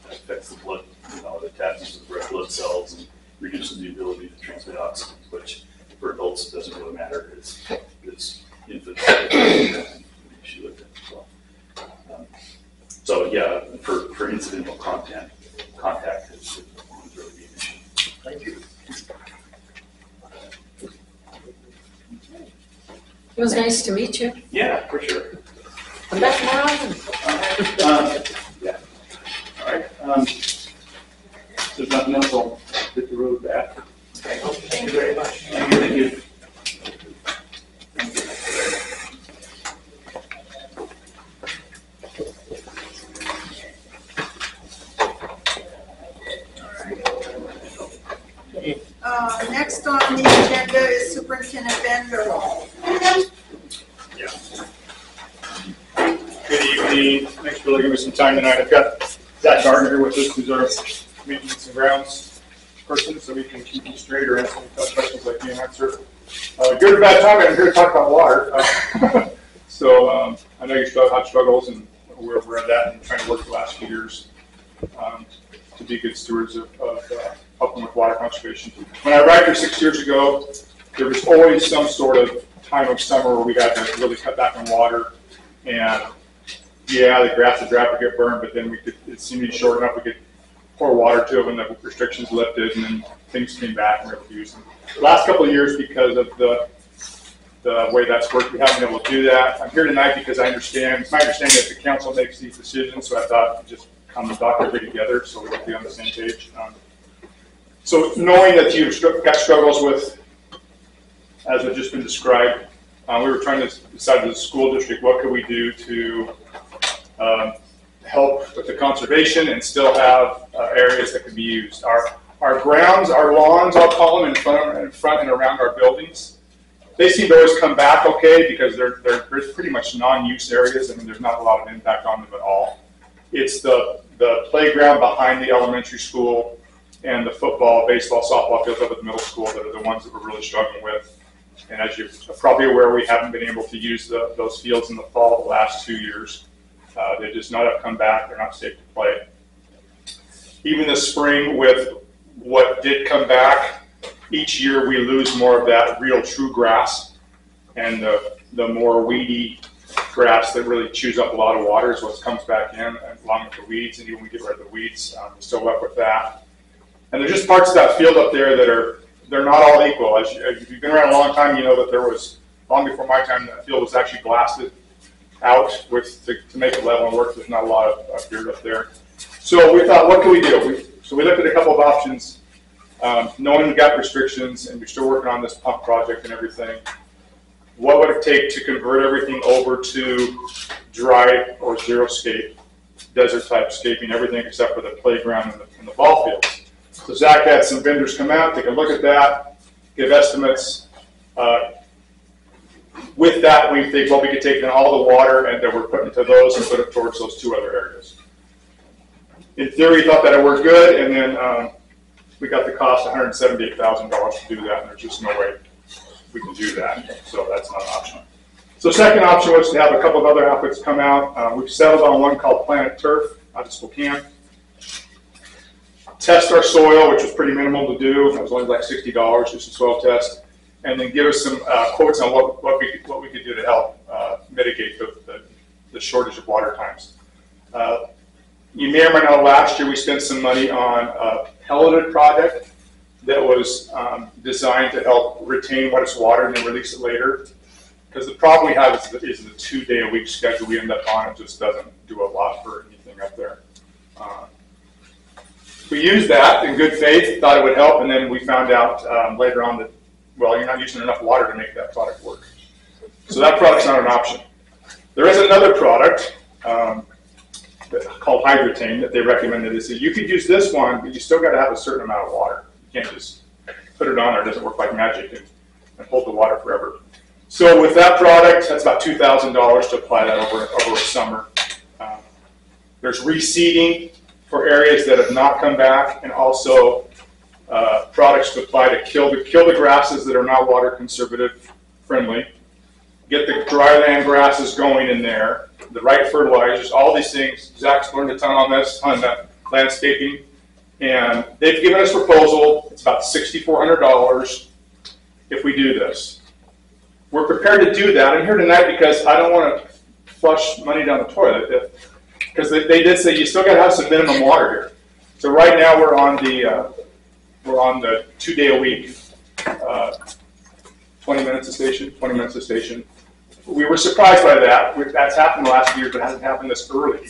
affects the blood, it attaches to the red blood cells and reduces the ability to transmit oxygen, which for adults it doesn't really matter. It's infants issue with it as well. So yeah, for incidental contact, it's really be an issue. Thank you. It was nice to meet you. Yeah, for sure. Come back more often. Yeah. All right. If there's nothing else, I'll hit the road back. Thank you very much. Thank you. Next on the agenda is Superintendent Bender. Good evening. Thanks for giving me some time tonight. I've got Zach Gardner here with us, who's our maintenance and grounds person, so we can keep you straight or answer any tough questions I can answer. Good or bad time, I'm here to talk about water. So I know you still have struggles, and we're at that and trying to work the last few years to be good stewards of helping with water conservation. When I arrived here 6 years ago, there was always some sort of time of summer where we had to really cut back on water. And yeah, the grass would dry up or get burned, but then it seemed to be short enough we could pour water to it when the restrictions lifted, and then things came back and we were able to use them. The last couple of years, because of the way that's worked, we haven't been able to do that. I'm here tonight because it's my understanding that the council makes these decisions, so I thought I'd just come and talk everybody together so we can be on the same page. So knowing that you've got struggles with, as has just been described, we were trying to decide as a school district what could we do to help with the conservation and still have areas that could be used. Our grounds, our lawns, I'll call them, in front and around our buildings, they seem to always come back okay because they're pretty much non-use areas. I mean, there's not a lot of impact on them at all. It's the playground behind the elementary school and the football, baseball, softball fields up at the middle school that are the ones that we're really struggling with. And as you're probably aware, we haven't been able to use those fields in the fall the last 2 years. They just not have come back. They're not safe to play. Even this spring, with what did come back, each year we lose more of that real true grass, and the more weedy grass that really chews up a lot of water is what comes back in, along with the weeds. And even when we get rid of the weeds, we're still left with that. And there's just parts of that field up there that they're not all equal. If you've been around a long time, you know that there was, long before my time, that field was actually blasted out to make it level and work. There's not a lot of dirt up there. So we thought, what can we do? So we looked at a couple of options, knowing we got restrictions and we're still working on this pump project and everything. What would it take to convert everything over to dry or zero scape, desert type scaping, everything except for the playground and the ball fields? So Zach had some vendors come out, take a look at that, give estimates. With that, we think, well, we could take in all the water and that we're putting to those and put it towards those two other areas. In theory, we thought that it worked good, and then we got the cost $178,000 to do that, and there's just no way we can do that. So that's not an option. So second option was to have a couple of other outfits come out. We've settled on one called Planet Turf out of Spokane. Test our soil, which was pretty minimal to do. It was only like $60, just a soil test, and then give us some quotes on what we could do to help mitigate the shortage of water times. You may or may not know, last year we spent some money on a pelleted project that was designed to help retain what is water and then release it later. Because the problem we have is the 2-day-a-week schedule we end up on. It just doesn't do a lot for anything. everything up there. We used that in good faith, thought it would help, and then we found out later on that, well, you're not using enough water to make that product work. So that product's not an option. There is another product called Hydratane that they recommended. They said you could use this one, but you still got to have a certain amount of water. You can't just put it on there. It doesn't work like magic and hold the water forever. So with that product, that's about $2,000 to apply that over a summer. There's reseeding for areas that have not come back, and also products to apply to kill the grasses that are not water conservative friendly. Get the dry land grasses going in there, the right fertilizers, all these things. Zach's learned a ton on this, on that landscaping, and they've given us a proposal. It's about $6,400 if we do this. We're prepared to do that. I'm here tonight because I don't want to flush money down the toilet, because they did say you still got to have some minimum water here. So right now we're on the 2 day a week, 20 minutes a station, 20 minutes a station. We were surprised by that. That's happened the last few years, but it hasn't happened this early.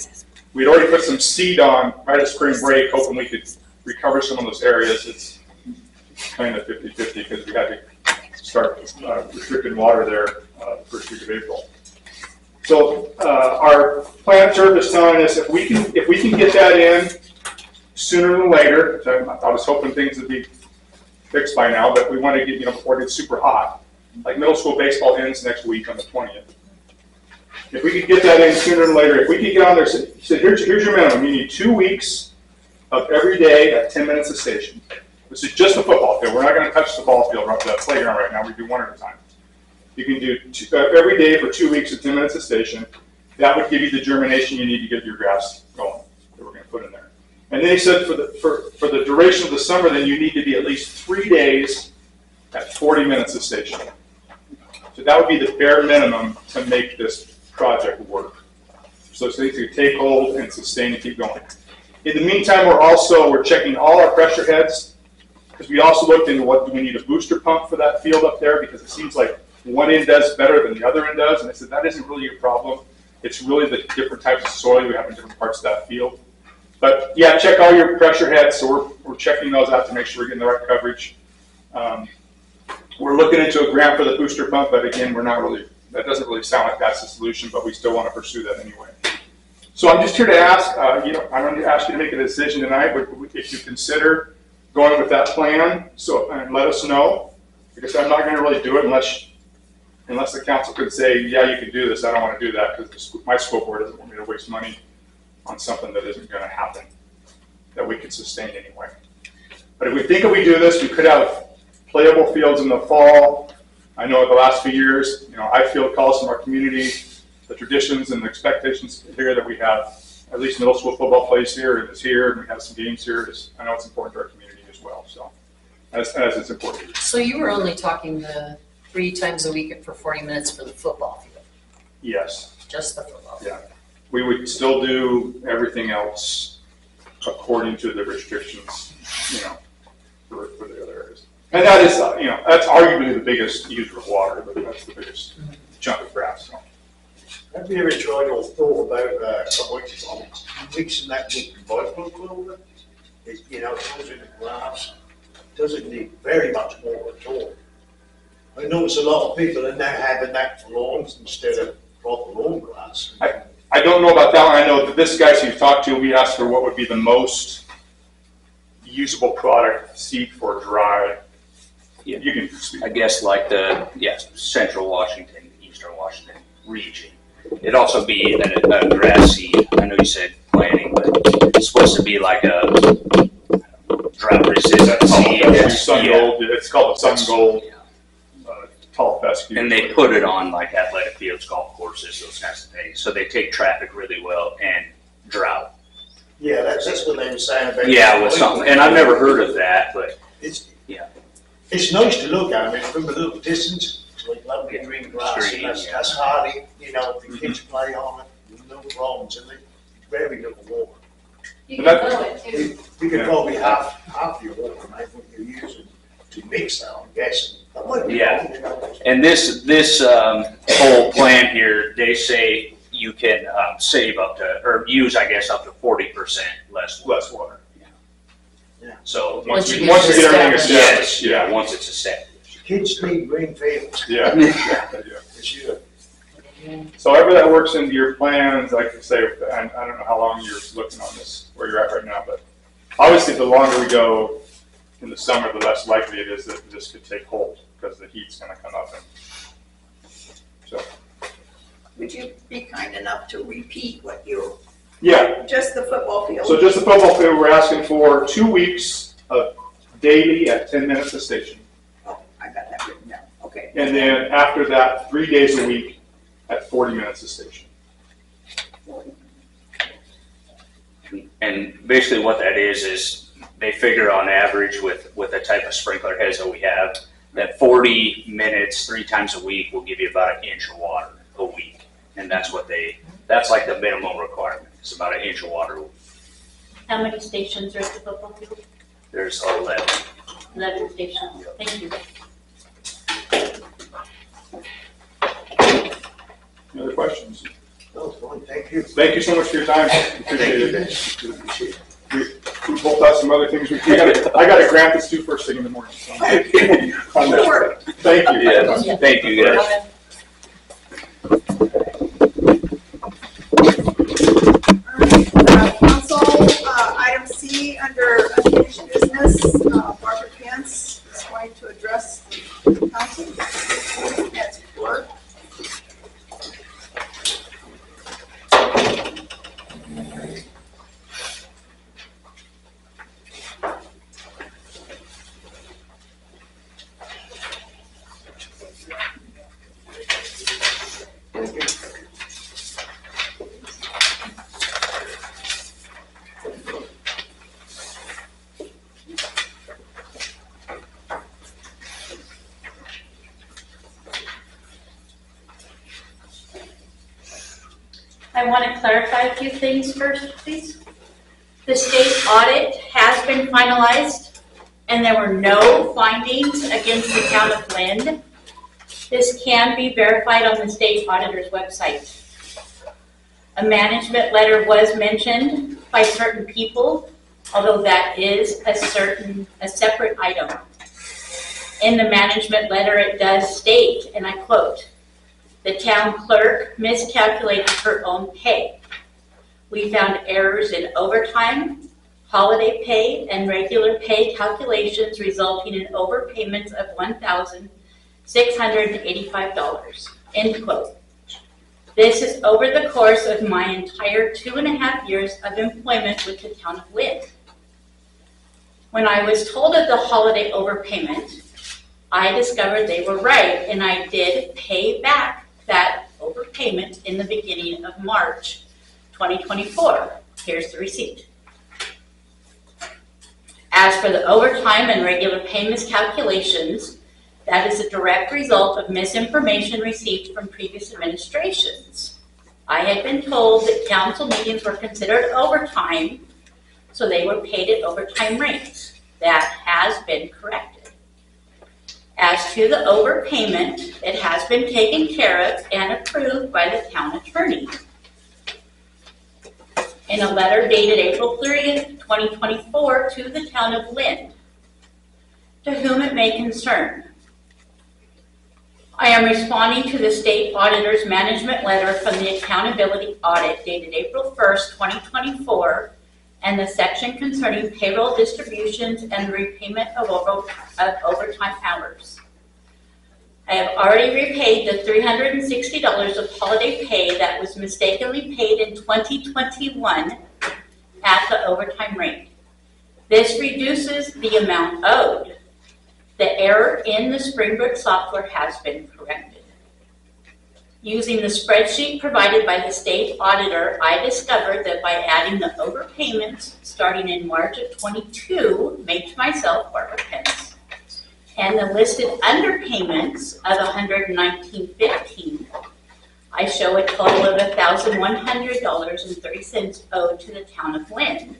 We'd already put some seed on right at spring break, hoping we could recover some of those areas. It's kind of 50-50 because we had to start restricting water there the first week of April. So our plant service telling us if we can get that in sooner than later. I was hoping things would be fixed by now, but we want to get before it gets super hot. Like middle school baseball ends next week on the 20th. If we could get that in sooner than later, if we could get on there, he said, here's your minimum. You need 2 weeks of every day at 10 minutes a station. This is just a football field. We're not going to touch the ball field, the playground right now. We do one at a time. You can do every day for 2 weeks at 10 minutes a station. That would give you the germination you need to get your grass going that we're going to put in there. And then he said for the duration of the summer, then you need to be at least 3 days at 40 minutes a station. So that would be the bare minimum to make this project work. So things could take hold and sustain and keep going. In the meantime, we're checking all our pressure heads, because we also looked into do we need a booster pump for that field up there, because it seems like one end does better than the other end does. And I said, that isn't really your problem. It's really the different types of soil we have in different parts of that field. But yeah, check all your pressure heads. So we're checking those out to make sure we're getting the right coverage. We're looking into a grant for the booster pump, but again, that doesn't really sound like that's the solution, but we still want to pursue that anyway. So I'm just here to ask, I'm going to ask you to make a decision tonight, but if you consider going with that plan, and let us know, because I'm not going to really do it unless the council could say, yeah, you can do this. I don't want to do that because my school board doesn't want me to waste money on something that isn't going to happen, that we could sustain anyway. But if we do this, we could have playable fields in the fall. I know the last few years, I field calls from our community, the traditions and the expectations here that we have at least middle school football plays here, and it's here, and we have some games here. I know it's important to our community as well, so as it's important. So you were only talking the 3 times a week for 40 minutes for the football field? Yes. Just the football field? Yeah. We would still do everything else according to the restrictions, for the other areas. And that is, that's arguably the biggest user of water, but that's the biggest chunk of grass. So. Have you ever tried or thought about mixing that with vital clover? It comes in the grass. Doesn't need very much more at all. I notice a lot of people are now having that for lawns instead of proper lawn grass. I don't know about that one. I know that this guy you've talked to, we asked her what would be the most usable product, seed for dry. Yeah. You can speak. I guess like Central Washington, Eastern Washington region. It'd also be a grass seed. I know you said planting, but it's supposed to be like a drought resistant seed. Sun Gold. It's called Sun Gold. Tall fescue. And they put it on like athletic fields, golf courses, those kinds of things. So they take traffic really well and drought. Yeah, that's what they were saying about. Yeah, with something, and I've never heard of that, but it's nice to look at. I mean, from a little distance, it's like lovely green grass, and that's hardy. The kids play on it, no problems, and very little water. You can grow it too. You can probably half your water, mate, what you're using to mix that, I'm guessing. And this whole plan here, they say you can save up to, or use, I guess, up to 40% less water. less water. So Once you Once you get everything yes, established, yeah, once it's established. Kids need green fields. Yeah. It's you. So however that works into your plans, like I say, I don't know how long you're looking on this, where you're at right now, but obviously the longer we go in the summer, the less likely it is that this could take hold because the heat's gonna come up and so. Would you be kind enough to repeat what you're, Yeah, just the football field? so just the football field, we're asking for 2 weeks of daily at 10 minutes a station. Oh, I got that written down, okay. And then after that, 3 days a week at 40 minutes a station. And basically what that is they figure on average with the type of sprinkler heads that we have, that 40 minutes 3 times a week will give you about 1 inch of water a week. And that's like the minimum requirement. It's about 1 inch of water a week. How many stations are at the football field? There's 11. 11 stations. Thank you. Any other questions? That was fun, thank you. Thank you so much for your time. Appreciate it. We both got some other things. I got a grant that's due first thing in the morning. So. Thank you. Yeah, thank you guys. Council, item C under unfinished business, Barbara Pence is going to address the council as clerk. I want to clarify a few things first, please. The state audit has been finalized, and there were no findings against the town of Lynn. This can be verified on the state auditor's website. A management letter was mentioned by certain people, although that is a separate item. In the management letter, it does state, and I quote, "The town clerk miscalculated her own pay. We found errors in overtime, holiday pay, and regular pay calculations resulting in overpayments of $1,685, end quote. This is over the course of my entire 2.5 years of employment with the town of Lynn. When I was told of the holiday overpayment, I discovered they were right, and I did pay back that overpayment in the beginning of March 2024. Here's the receipt. As for the overtime and regular pay miscalculations, that is a direct result of misinformation received from previous administrations. I had been told that council meetings were considered overtime, so they were paid at overtime rates. That has been corrected. As to the overpayment, it has been taken care of and approved by the town attorney. In a letter dated April 30th, 2024 to the town of Lynn, to whom it may concern. I am responding to the state auditor's management letter from the accountability audit dated April 1st, 2024, and the section concerning payroll distributions and repayment of overtime hours. I have already repaid the $360 of holiday pay that was mistakenly paid in 2021 at the overtime rate. This reduces the amount owed. The error in the Springbrook software has been corrected. Using the spreadsheet provided by the state auditor, I discovered that by adding the overpayments starting in March of 22, made to myself, Barbara Pence, and the listed underpayments of $119.15, I show a total of $1,100.30 owed to the town of Lynn,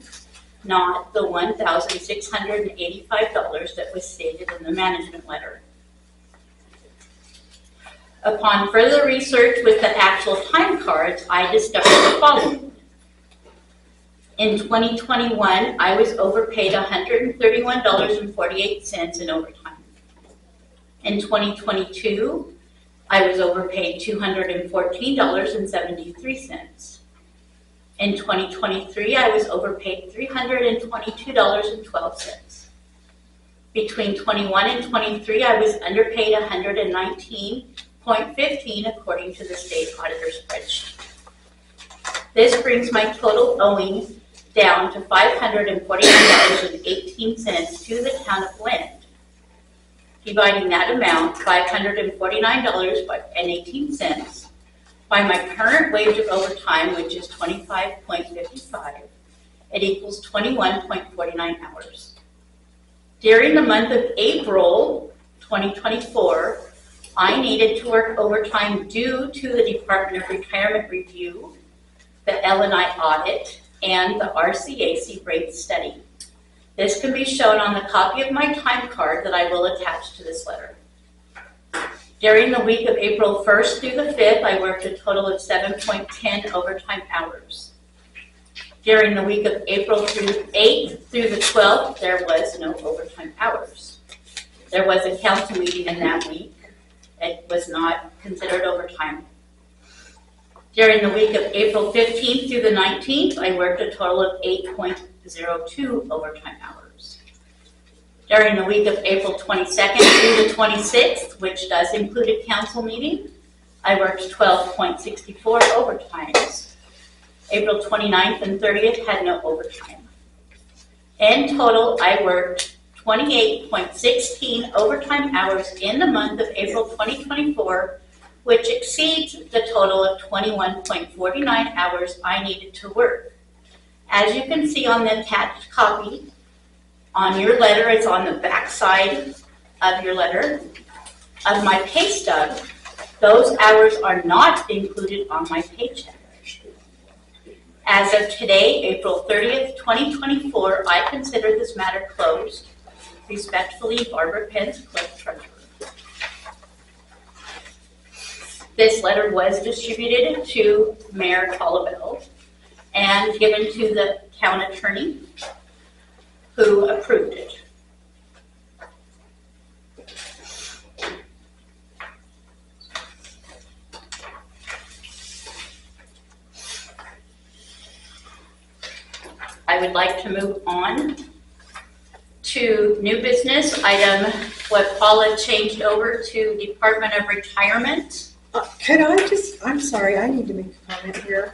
not the $1,685 that was stated in the management letter. Upon further research with the actual time cards, I discovered the following. In 2021, I was overpaid $131.48 in overtime. In 2022, I was overpaid $214.73. In 2023, I was overpaid $322.12. Between 21 and 23, I was underpaid $119.15 according to the state auditor spreadsheet. This brings my total owing down to $549.18 to the town of Lind. Dividing that amount, $549.18, by my current wage of overtime, which is $25.55, it equals 21.49 hours. During the month of April 2024, I needed to work overtime due to the Department of Retirement Review, the L&I audit, and the RCAC rate study. This can be shown on the copy of my time card that I will attach to this letter. During the week of April 1st through the 5th, I worked a total of 7.10 overtime hours. During the week of April 8th through the 12th, there was no overtime hours. There was a council meeting in that week. It was not considered overtime. During the week of April 15th through the 19th, I worked a total of 8.02 overtime hours. During the week of April 22nd through the 26th, which does include a council meeting, I worked 12.64 overtimes. April 29th and 30th had no overtime. In total, I worked 28.16 overtime hours in the month of April 2024, which exceeds the total of 21.49 hours I needed to work. As you can see on the attached copy, on your letter, it's on the back side of your letter, of my pay stub, those hours are not included on my paycheck. As of today, April 30th, 2024, I consider this matter closed. Respectfully, Barbara Pence, Clerk Treasurer. This letter was distributed to Mayor Paula Bell and given to the town attorney, who approved it. I would like to move on to new business item, what Paula changed over to Department of Retirement. I'm sorry, I need to make a comment here.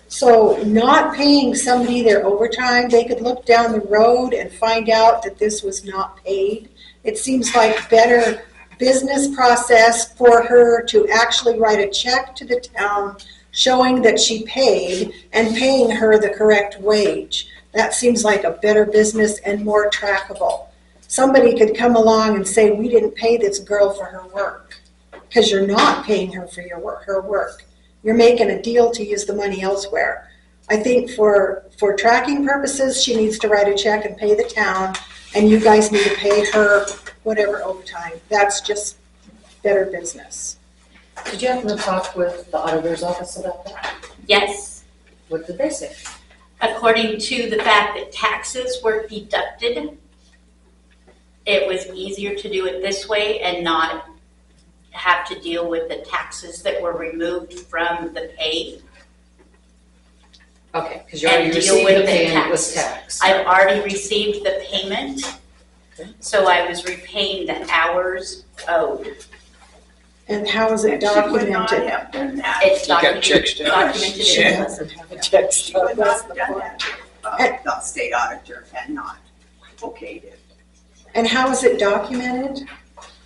So not paying somebody their overtime, they could look down the road and find out that this was not paid. It seems like better business process for her to actually write a check to the town showing that she paid and paying her the correct wage. That seems like a better business and more trackable. Somebody could come along and say, we didn't pay this girl for her work, because you're not paying her for her work. You're making a deal to use the money elsewhere. I think for tracking purposes, she needs to write a check and pay the town, and you guys need to pay her whatever overtime. That's just better business. Did you happen to talk with the auditor's office about that? Yes. What did they say? According to the fact that taxes were deducted, it was easier to do it this way and not have to deal with the taxes that were removed from the pay. Okay, because you already received the pay and it was taxed. I've already received the payment, so I was repaying the hours owed. And how is it documented? It's documented in the text. She would not have done that. The state auditor had not okayed it. And how is it documented?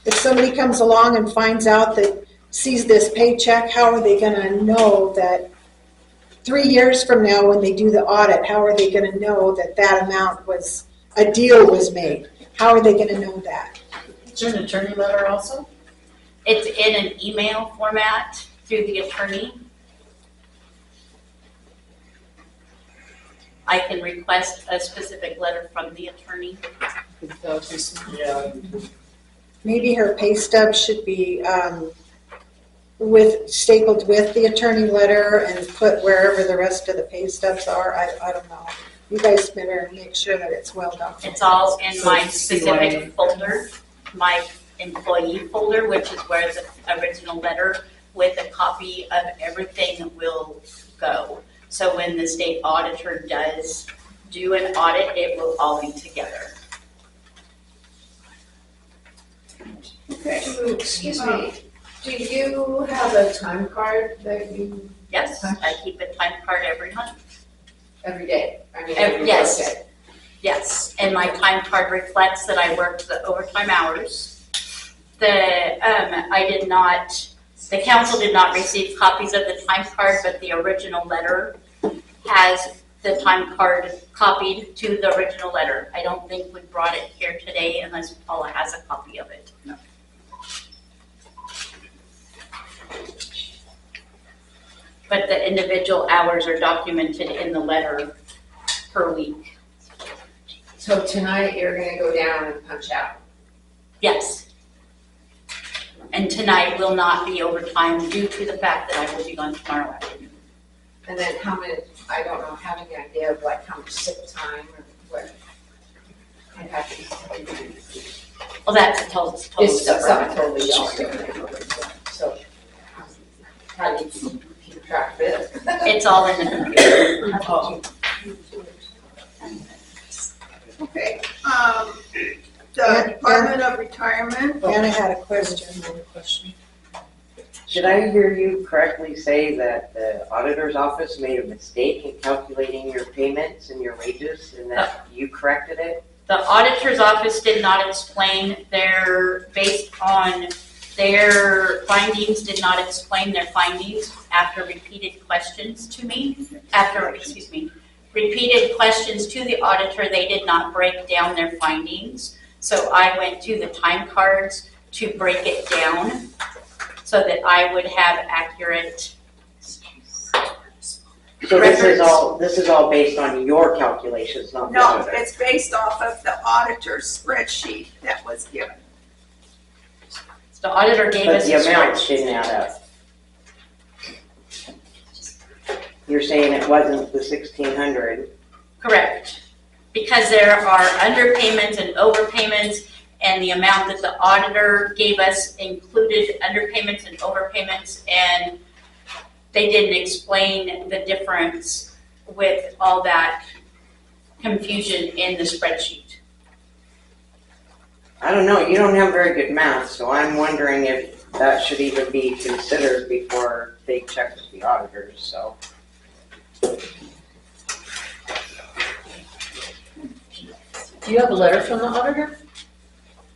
If somebody comes along and finds out that, sees this paycheck, how are they gonna know that 3 years from now when they do the audit, how are they gonna know that that amount was, a deal was made? How are they gonna know that? Is there an attorney letter also? It's in an email format through the attorney. I can request a specific letter from the attorney. Yeah. Maybe her pay stub should be stapled with the attorney letter and put wherever the rest of the pay stubs are? I don't know. You guys better make sure that it's well documented. It's all in my specific folder, my employee folder, which is where the original letter with a copy of everything will go. So when the state auditor does do an audit, it will all be together. Okay, excuse me, do you have a time card that you? Yes, I keep a time card every month. Every day? I mean, Yes. Okay. Yes, and my time card reflects that I worked the overtime hours. The council did not receive copies of the time card, but the original letter has the time card copied to the original letter. I don't think we brought it here today unless Paula has a copy of it. No. But the individual hours are documented in the letter per week. So tonight you're gonna go down and punch out? Yes. And tonight will not be overtime due to the fact that I will be gone tomorrow afternoon. And then how many, I don't know, have any idea of like how much sick time or what? I have to. Well, that's a total It's separate. something totally else. So, how do you keep track of it? It's all in the computer. Oh. Okay, the Department of Retirement. Anna had a question. Did I hear you correctly say that the auditor's office made a mistake in calculating your payments and your wages and that you corrected it? The auditor's office did not explain based on their findings, did not explain their findings after repeated questions to me, repeated questions to the auditor, they did not break down their findings. So I went to the time cards to break it down so that I would have accurate So this is all based on your calculations, not the No, auditor? it's based off of the auditor's spreadsheet that was given. The auditor gave us But the amounts didn't add up. You're saying it wasn't the 1,600? Correct. Because there are underpayments and overpayments, and the amount that the auditor gave us included underpayments and overpayments, and they didn't explain the difference with all that confusion in the spreadsheet. I don't know, you don't have very good math, so I'm wondering if that should even be considered before they check with the auditors, so. Do you have a letter from the auditor?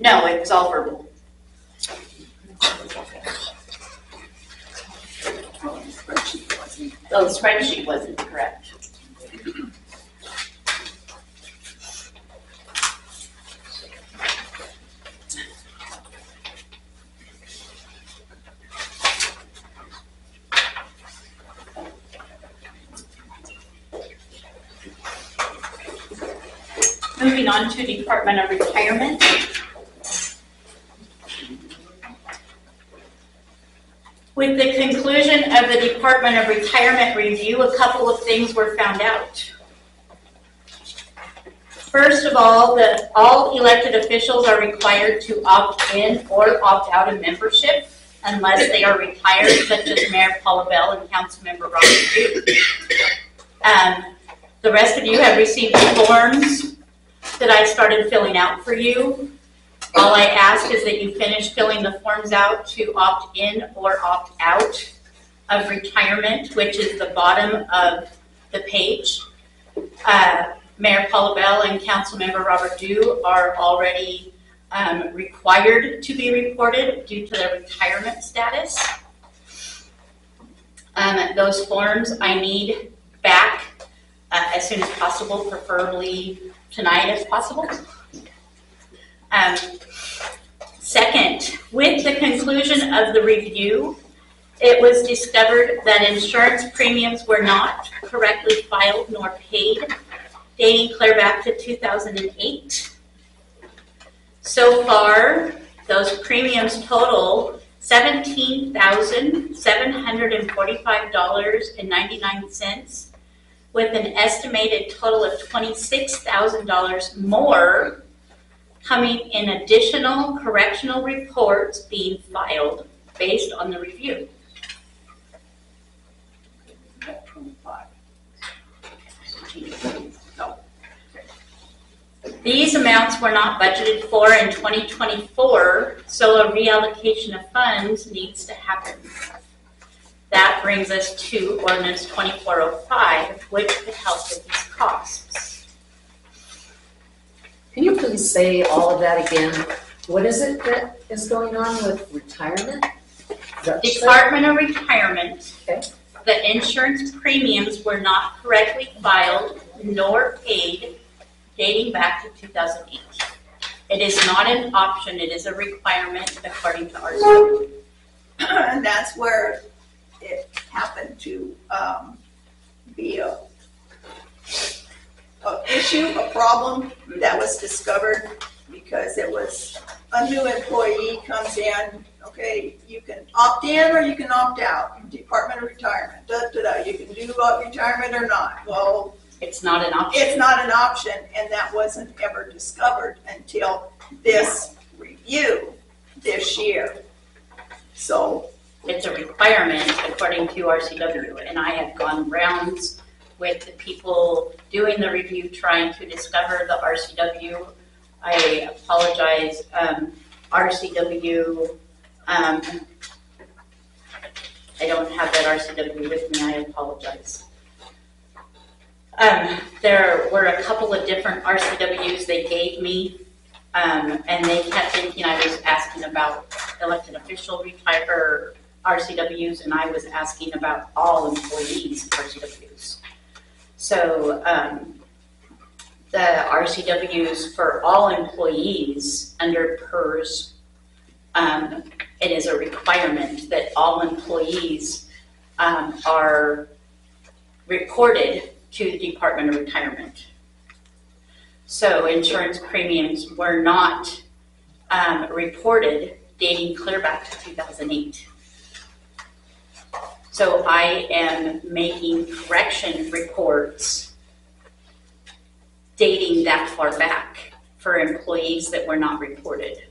No, it's all verbal. So the spreadsheet wasn't correct. Moving on to Department of Retirement. With the conclusion of the Department of Retirement review, a couple of things were found out. First of all, that all elected officials are required to opt in or opt out of membership unless they are retired, such as Mayor Paula Bell and Councilmember Robert Duke. The rest of you have received forms that I started filling out for you. All I ask is that you finish filling the forms out to opt in or opt out of retirement, which is the bottom of the page. Mayor Paula Bell and Councilmember Robert Dew are already required to be reported due to their retirement status. Those forms I need back as soon as possible, preferably tonight if possible. Second, with the conclusion of the review, it was discovered that insurance premiums were not correctly filed nor paid, dating clear back to 2008. So far, those premiums total $17,745.99, with an estimated total of $26,000 more coming in additional correctional reports being filed based on the review. These amounts were not budgeted for in 2024, so a reallocation of funds needs to happen. That brings us to Ordinance 2405, which could help with these costs. Can you please say all of that again? What is it that is going on with retirement? Department of Retirement. Okay. The insurance premiums were not correctly filed nor paid dating back to 2008. It is not an option, it is a requirement according to our code. And that's where it happened to be a issue, a problem that was discovered because it was a new employee comes in, okay, you can opt in or you can opt out. Department of Retirement, you can do retirement or not. Well, it's not an option. It's not an option, and that wasn't ever discovered until this review this year. So it's a requirement according to RCW, and I have gone rounds with the people doing the review trying to discover the RCW. I apologize, RCW, I don't have that RCW with me, I apologize. There were a couple of different RCWs they gave me, and they kept thinking I was asking about elected official retire RCWs, and I was asking about all employees RCWs. So the RCWs for all employees under PERS, it is a requirement that all employees are reported to the Department of Retirement. So insurance premiums were not reported dating clear back to 2008. So I am making correction reports dating that far back for employees that were not reported.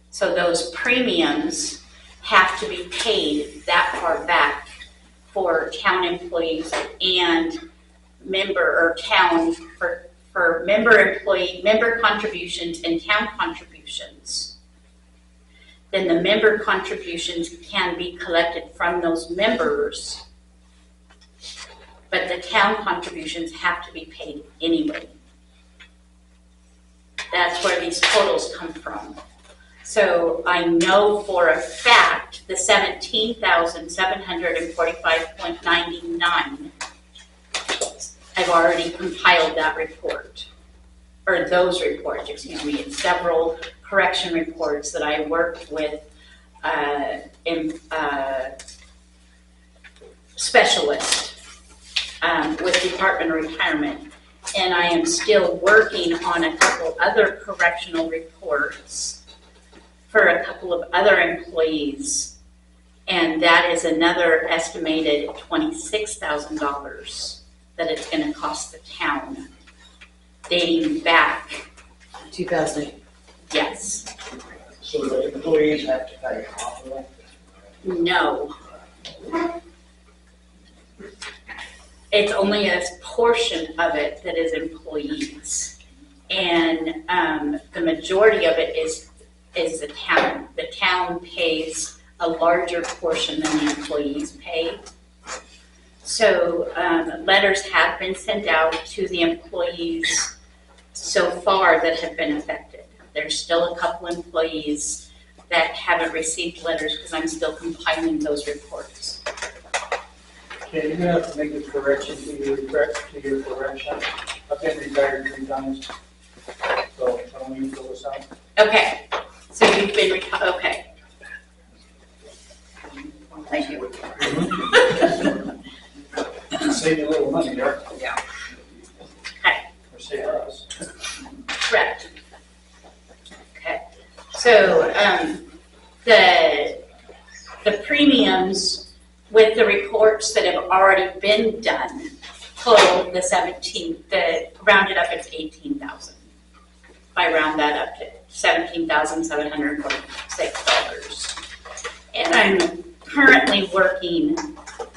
So those premiums have to be paid that far back for town employees and member contributions and town contributions. Then the member contributions can be collected from those members, but the town contributions have to be paid anyway. That's where these totals come from. So I know for a fact the $17,745.99, I've already compiled that report, or those reports, excuse me. It's several correction reports that I worked with specialist with Department of Retirement, and I am still working on a couple other correctional reports for a couple of other employees, and that is another estimated $26,000 that it's going to cost the town, dating back 2008. Yes. So the employees have to pay half of that? No. It's only a portion of it that is employees, and the majority of it is the town. The town pays a larger portion than the employees pay. So letters have been sent out to the employees so far that have been affected. There's still a couple employees that haven't received letters because I'm still compiling those reports. Okay, you're gonna have to make a correction to your correction. I've been retired 3 times, so I don't need to fill this out. Okay, so you've been, okay. thank you. Save you a little money there. Yeah. Okay. Or save us. Correct. Okay, so the premiums with the reports that have already been done total rounded up at 18,000. If I round that up to $17,746. And I'm currently working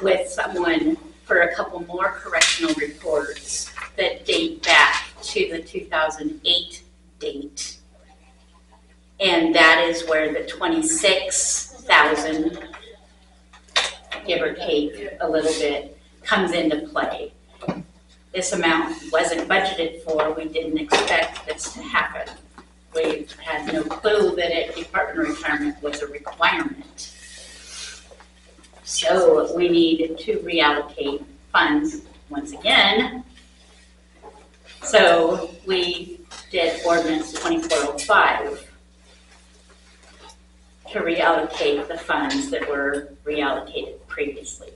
with someone for a couple more correctional reports that date back to the 2008 date. And that is where the 26,000, give or take a little bit, comes into play. This amount wasn't budgeted for. We didn't expect this to happen. We had no clue that Department of Retirement was a requirement. So we needed to reallocate funds once again. So we did ordinance 2405 to reallocate the funds that were reallocated previously.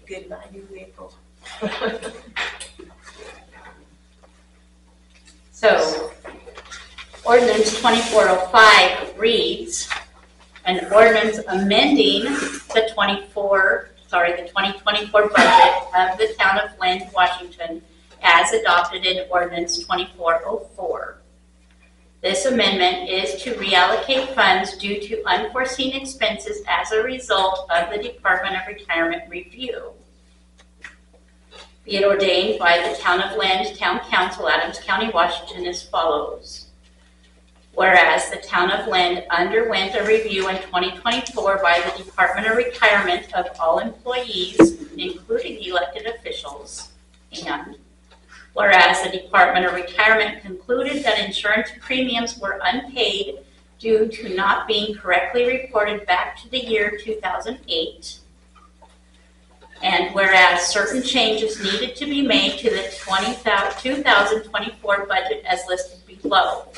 Good night, new vehicle. So, ordinance 2405 reads, an ordinance amending the 2024 budget of the town of Lynn, Washington, as adopted in ordinance 2404. This amendment is to reallocate funds due to unforeseen expenses as a result of the Department of Retirement review. Be it ordained by the Town of Lynn Town Council, Adams County, Washington, as follows. Whereas the Town of Lynn underwent a review in 2024 by the Department of Retirement of all employees, including elected officials, and whereas the Department of Retirement concluded that insurance premiums were unpaid due to not being correctly reported back to the year 2008, and whereas certain changes needed to be made to the 2024 budget as listed below.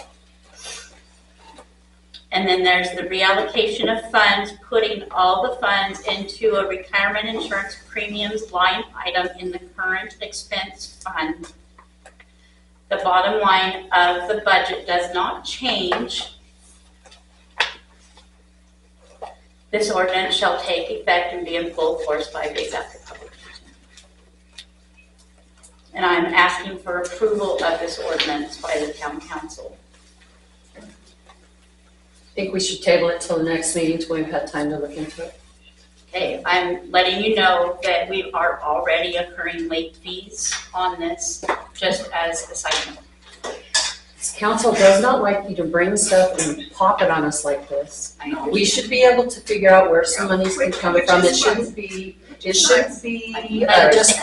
And then there's the reallocation of funds, putting all the funds into a retirement insurance premiums line item in the current expense fund. The bottom line of the budget does not change. This ordinance shall take effect and be in full force 5 days after publication. And I'm asking for approval of this ordinance by the town council. I think we should table it till the next meeting till we've had time to look into it. Okay, I'm letting you know that we are already incurring late fees on this, just as a side note. Council does not like you to bring stuff and pop it on us like this. We should be able to figure out where some money's can come from. It shouldn't be just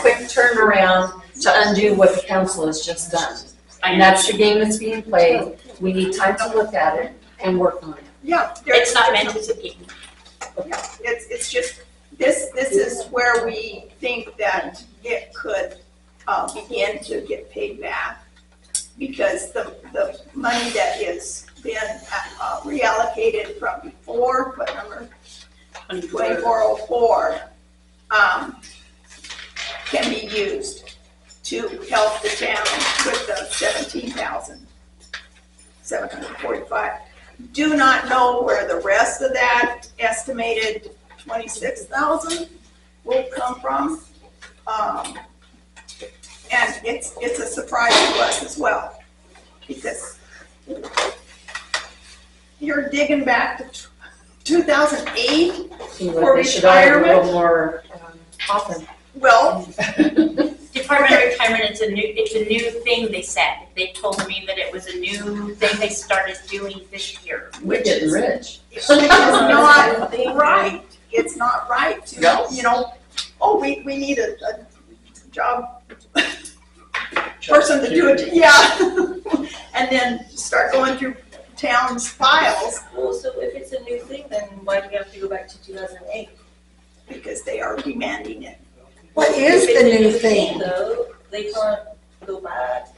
quick turnaround to undo what the council has just done. And that's the game that's being played. We need time to look at it and work on it. Yeah. It's not meant as a game. Yeah, it's just, this is where we think that it could begin to get paid back. Because the money that has been reallocated from before, what number? 2404, can be used to help the town with the 17,745. Do not know where the rest of that estimated 26,000 will come from. And it's a surprise to us as well, because you're digging back to 2008 for They should have a little retirement. more often. Well, Department of Retirement, it's a new thing, they said. They told me that it was a new thing they started doing this year. We're getting rich. It's not right. It's not right to, oh, we need a job person to do it, yeah. And then start going through town's files. Well, so if it's a new thing, then why do we have to go back to 2008? Because they are demanding it. What is the new thing? Though, they can't go back.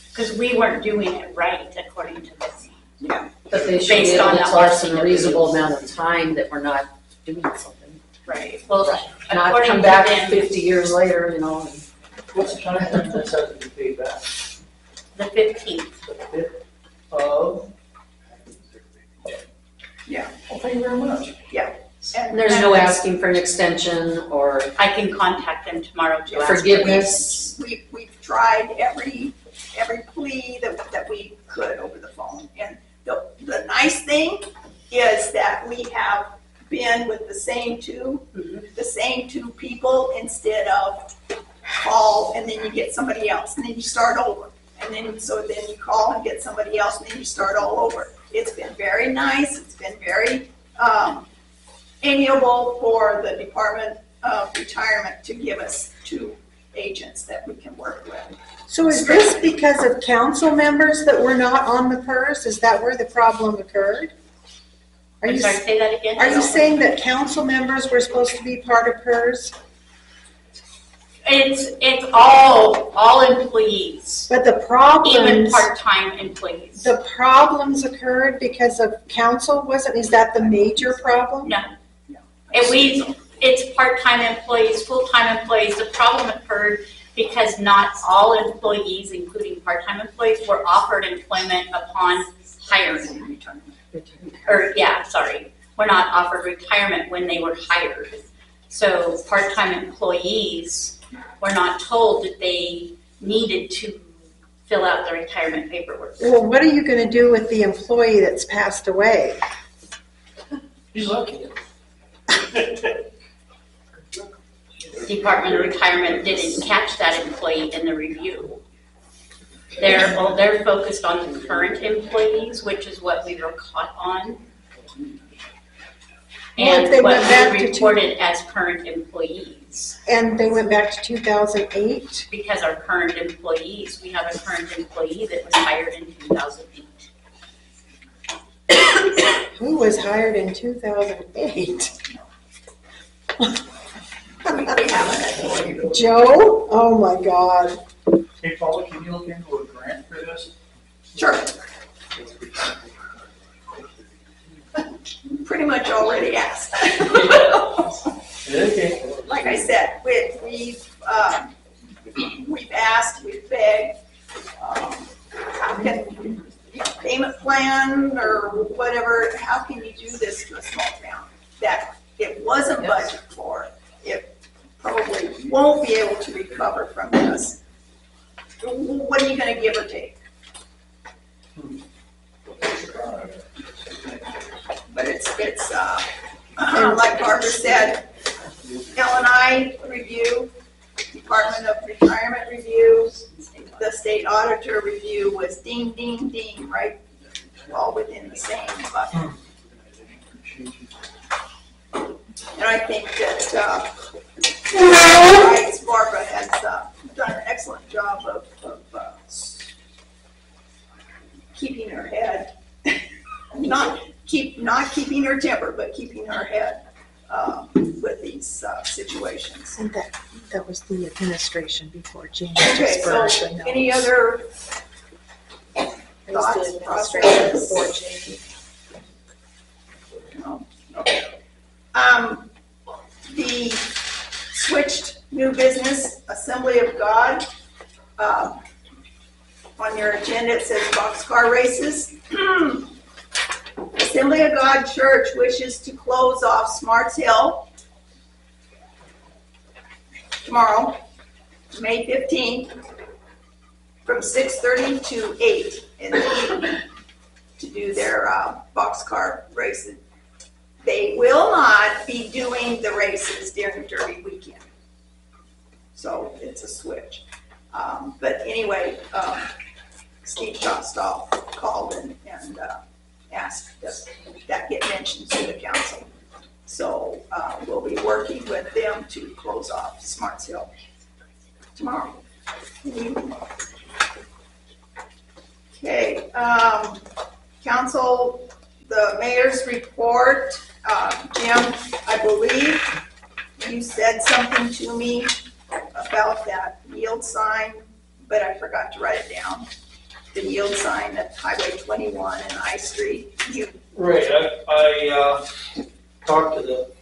Because we weren't doing it right according to this. Yeah. But they should be able to tell us in a reasonable amount of time that we're not doing something. Right. Well, Not according come to back them, 50 years later, and What's the time frame this has to be paid back? the 15th. Of? Thank you very much. Yeah. And there's no asking for an extension or I can contact them tomorrow to ask. forgiveness. We've tried every plea that we could over the phone. And the nice thing is that we have been with the same two people instead of call and then you get somebody else and then you start over. And then you call and get somebody else and then you start all over. It's been very nice. It's been very amiable for the Department of Retirement to give us two agents that we can work with. So is this because of council members that were not on the PERS? Is that where the problem occurred? I'm sorry, say that again? Are you saying that council members were supposed to be part of PERS? It's all employees. But the problems. Even part-time employees. The problems occurred because of council wasn't, is that the major problem? No. It's part-time employees, full-time employees. The problem occurred because not all employees, including part-time employees, were offered employment upon hiring. Were not offered retirement when they were hired. So part-time employees were not told that they needed to fill out the retirement paperwork. Well, what are you going to do with the employee that's passed away? He's lucky. Department of Retirement didn't catch that employee in the review. They're focused on the current employees, which is what we were caught on. And what we reported as current employees. And they went back to 2008? Because our current employees, we have a current employee that was hired in 2008. Who was hired in 2008? Joe? Oh my God. Hey Paula, can you look into a grant for this? Sure. Pretty much already asked. Okay. Like I said, we've asked, we've begged, how can, payment plan or whatever, how can you do this to a small town that it wasn't budgeted for? It probably won't be able to recover from this. What are you going to give or take? But it's like Barbara said, L&I review, Department of Retirement review, the state auditor review was ding, ding, ding, right? All within the same bucket. And I think that Barbara has done an excellent job of keeping her head, not keeping her temper, but keeping her head with these situations. And that was the administration before James Okay, so any other thoughts, processes? No? Okay. The switched new business, Assembly of God. On your agenda it says boxcar races. Assembly of God Church wishes to close off Smarts Hill tomorrow, May 15th, from 6:30 to 8 in the evening to do their boxcar races. They will not be doing the races during Derby weekend. So it's a switch. But anyway, Steve Shotstall called and asked that get mentioned to the council. So we'll be working with them to close off Smarts Hill tomorrow. Okay, council, the mayor's report. Jim, I believe you said something to me about that yield sign, but I forgot to write it down. The yield sign at Highway 21 and I Street. Right, I talked to the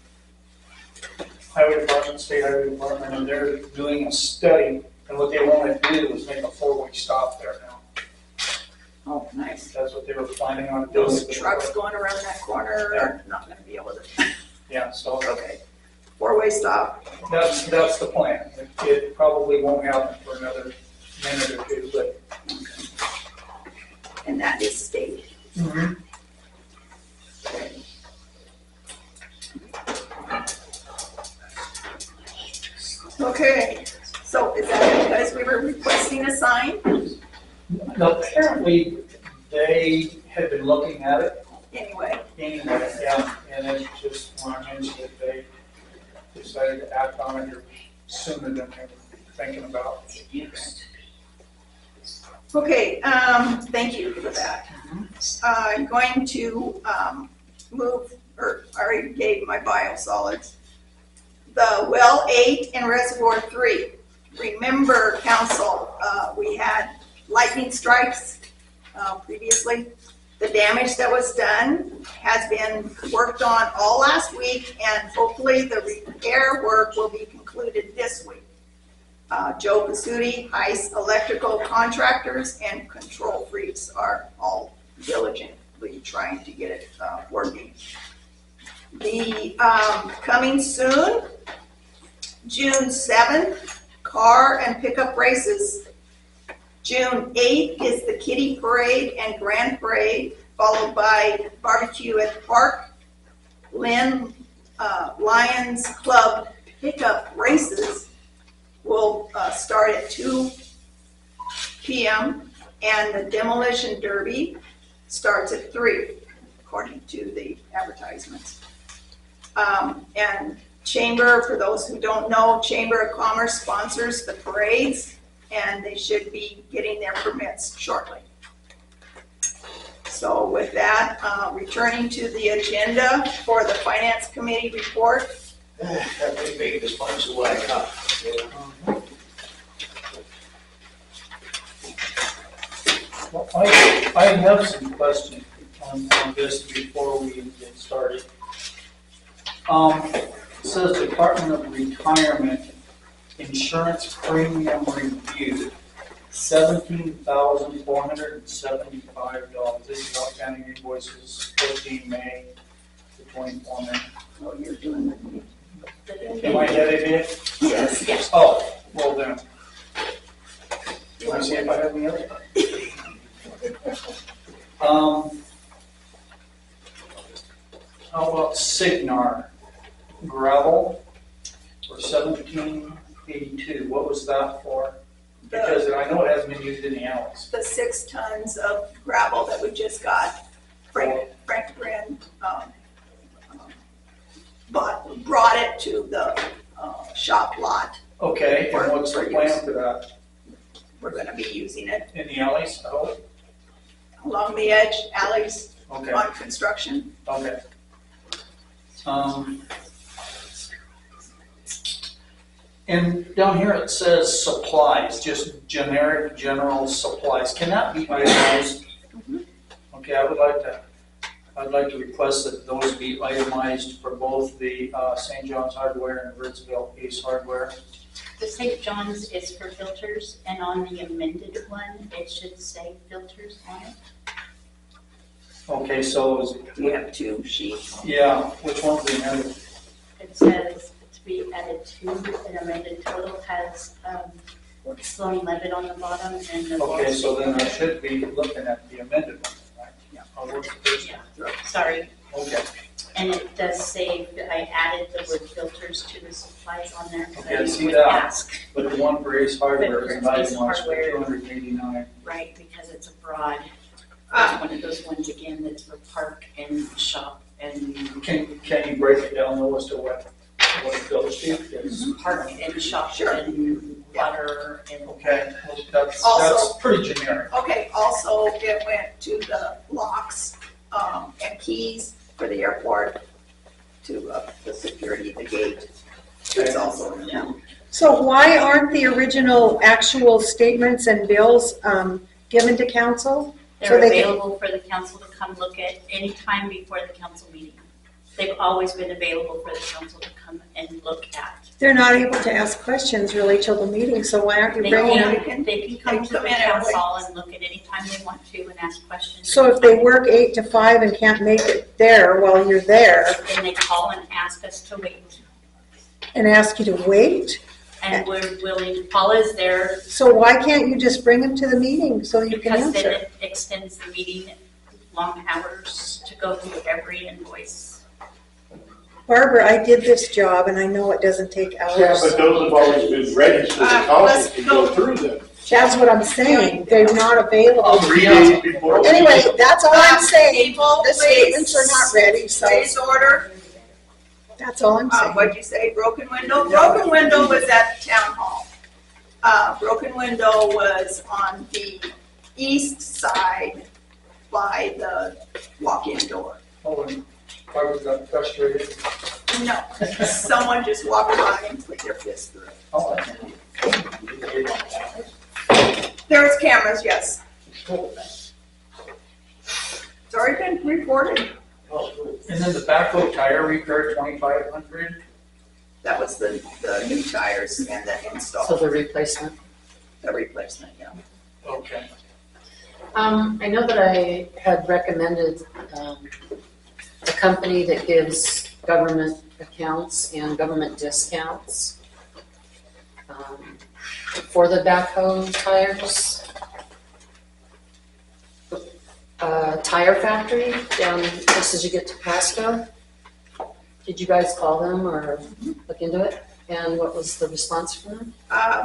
highway department, state highway department, and they're doing a study, and what they want to do is make a four-way stop there now. Oh, nice. That's what they were planning on doing. Those trucks going around that corner are not gonna be able to, Yeah, so okay. Four-way stop. that's the plan. It probably won't happen for another minute or two, but. And that is state. Okay, so is that because we were requesting a sign? Apparently, they had been looking at it Anyway, yeah, and it's just one of those that they decided to act on it sooner than they were thinking about. okay, thank you for that. I'm going to, move, or I already gave my biosolids. The well 8 and reservoir 3. Remember, council, we had lightning strikes previously. The damage that was done has been worked on all last week, and hopefully the repair work will be concluded this week. Joe Pasuti, Heiss Electrical Contractors, and Control Freaks are all diligently trying to get it working. The coming soon, June 7th, car and pickup races. June 8th is the Kitty Parade and Grand Parade, followed by barbecue at the park. Lions Club pickup races will start at 2 p.m. and the demolition derby starts at 3, according to the advertisements. And Chamber, for those who don't know, Chamber of Commerce sponsors the parades, and they should be getting their permits shortly. So with that, returning to the agenda for the Finance Committee report. That may be the sponsor way up. Well, I have some questions on this before we get started. It says Department of Retirement Insurance Premium Review, $17,475. This is outstanding invoices, 14 May to 24 May. Oh, you're doing the. Am I headed in? Yes. Yes. Oh, well then. Do I see if I have any other? How about Signar gravel for 1782? What was that for? Because I know it hasn't been used in the alleys. The 6 tons of gravel that we just got, Frank Brand brought it to the shop lot. Okay, and what's the plan for that? We're gonna be using it In the alleys, I hope? along the edge, alleys, Okay, on construction. okay. And down here it says supplies, just generic, general supplies. Can that be itemized? Okay, I'd like to request that those be itemized for both the St. John's Hardware and Rittsville Ace Hardware. The St. John's is for filters, and on the amended one, it should say filters on it. Okay, so is it? We have 2 sheets. Yeah, which one's the amended? It says to be added to, an amended total has Sloan Levitt on the bottom and the. Okay, so then I should be looking at the amended one, right? Yeah. I'll look at this one. Sorry. Okay. And it does say that I added the word filters to the supplies on there. Okay, I see would that. ask. But the one for Ace Hardware is But Ace itemized for Hardware. 289. Right, because it's a broad, one of those ones again that's for park and shop and Can you break it down though as to what it goes to? Yes. park and shop and water and. Okay, well, that's Also- pretty generic. Okay, also it went to the locks and keys for the airport, to the security, the gate. It's also in there. So why aren't the original actual statements and bills given to council? They're So they can- available for the council to come look at any time before the council meeting. They've always been available for the council to come and look at. They're not able to ask questions really till the meeting, so why aren't you They bringing them? can come to the town hall and look at any time they want to and ask questions. So if they work 8 to 5 and can't make it there while you're there, Then they call and ask us to wait. and ask you to wait, And we're willing, Paula is there so why can't you just bring them to the meeting so you can because then answer? it extends the meeting long hours to go through every invoice. Barbara, I did this job and I know it doesn't take hours. Yeah, but those have always been ready so the council can go through them. That's what I'm saying, they're not available. 3 days before. Anyway, that's all I'm saying, People, the statements are not ready, so Please order. that's all I'm saying. What'd you say, broken window? Broken window was at the town hall. Broken window was on the east side by the walk-in door. Oh, and Barbara got frustrated. No, someone just walked by and put their fist through it. Oh, There's cameras, yes. It's already been reported. and then the backhoe tire repair, 2,500. That was the new tires and the install. So the replacement. The replacement, yeah. Okay. I know that I had recommended a company that gives government accounts and government discounts for the backhoe tires. Tire Factory down just as you get to Pasco. Did you guys call them or look into it? And what was the response from them?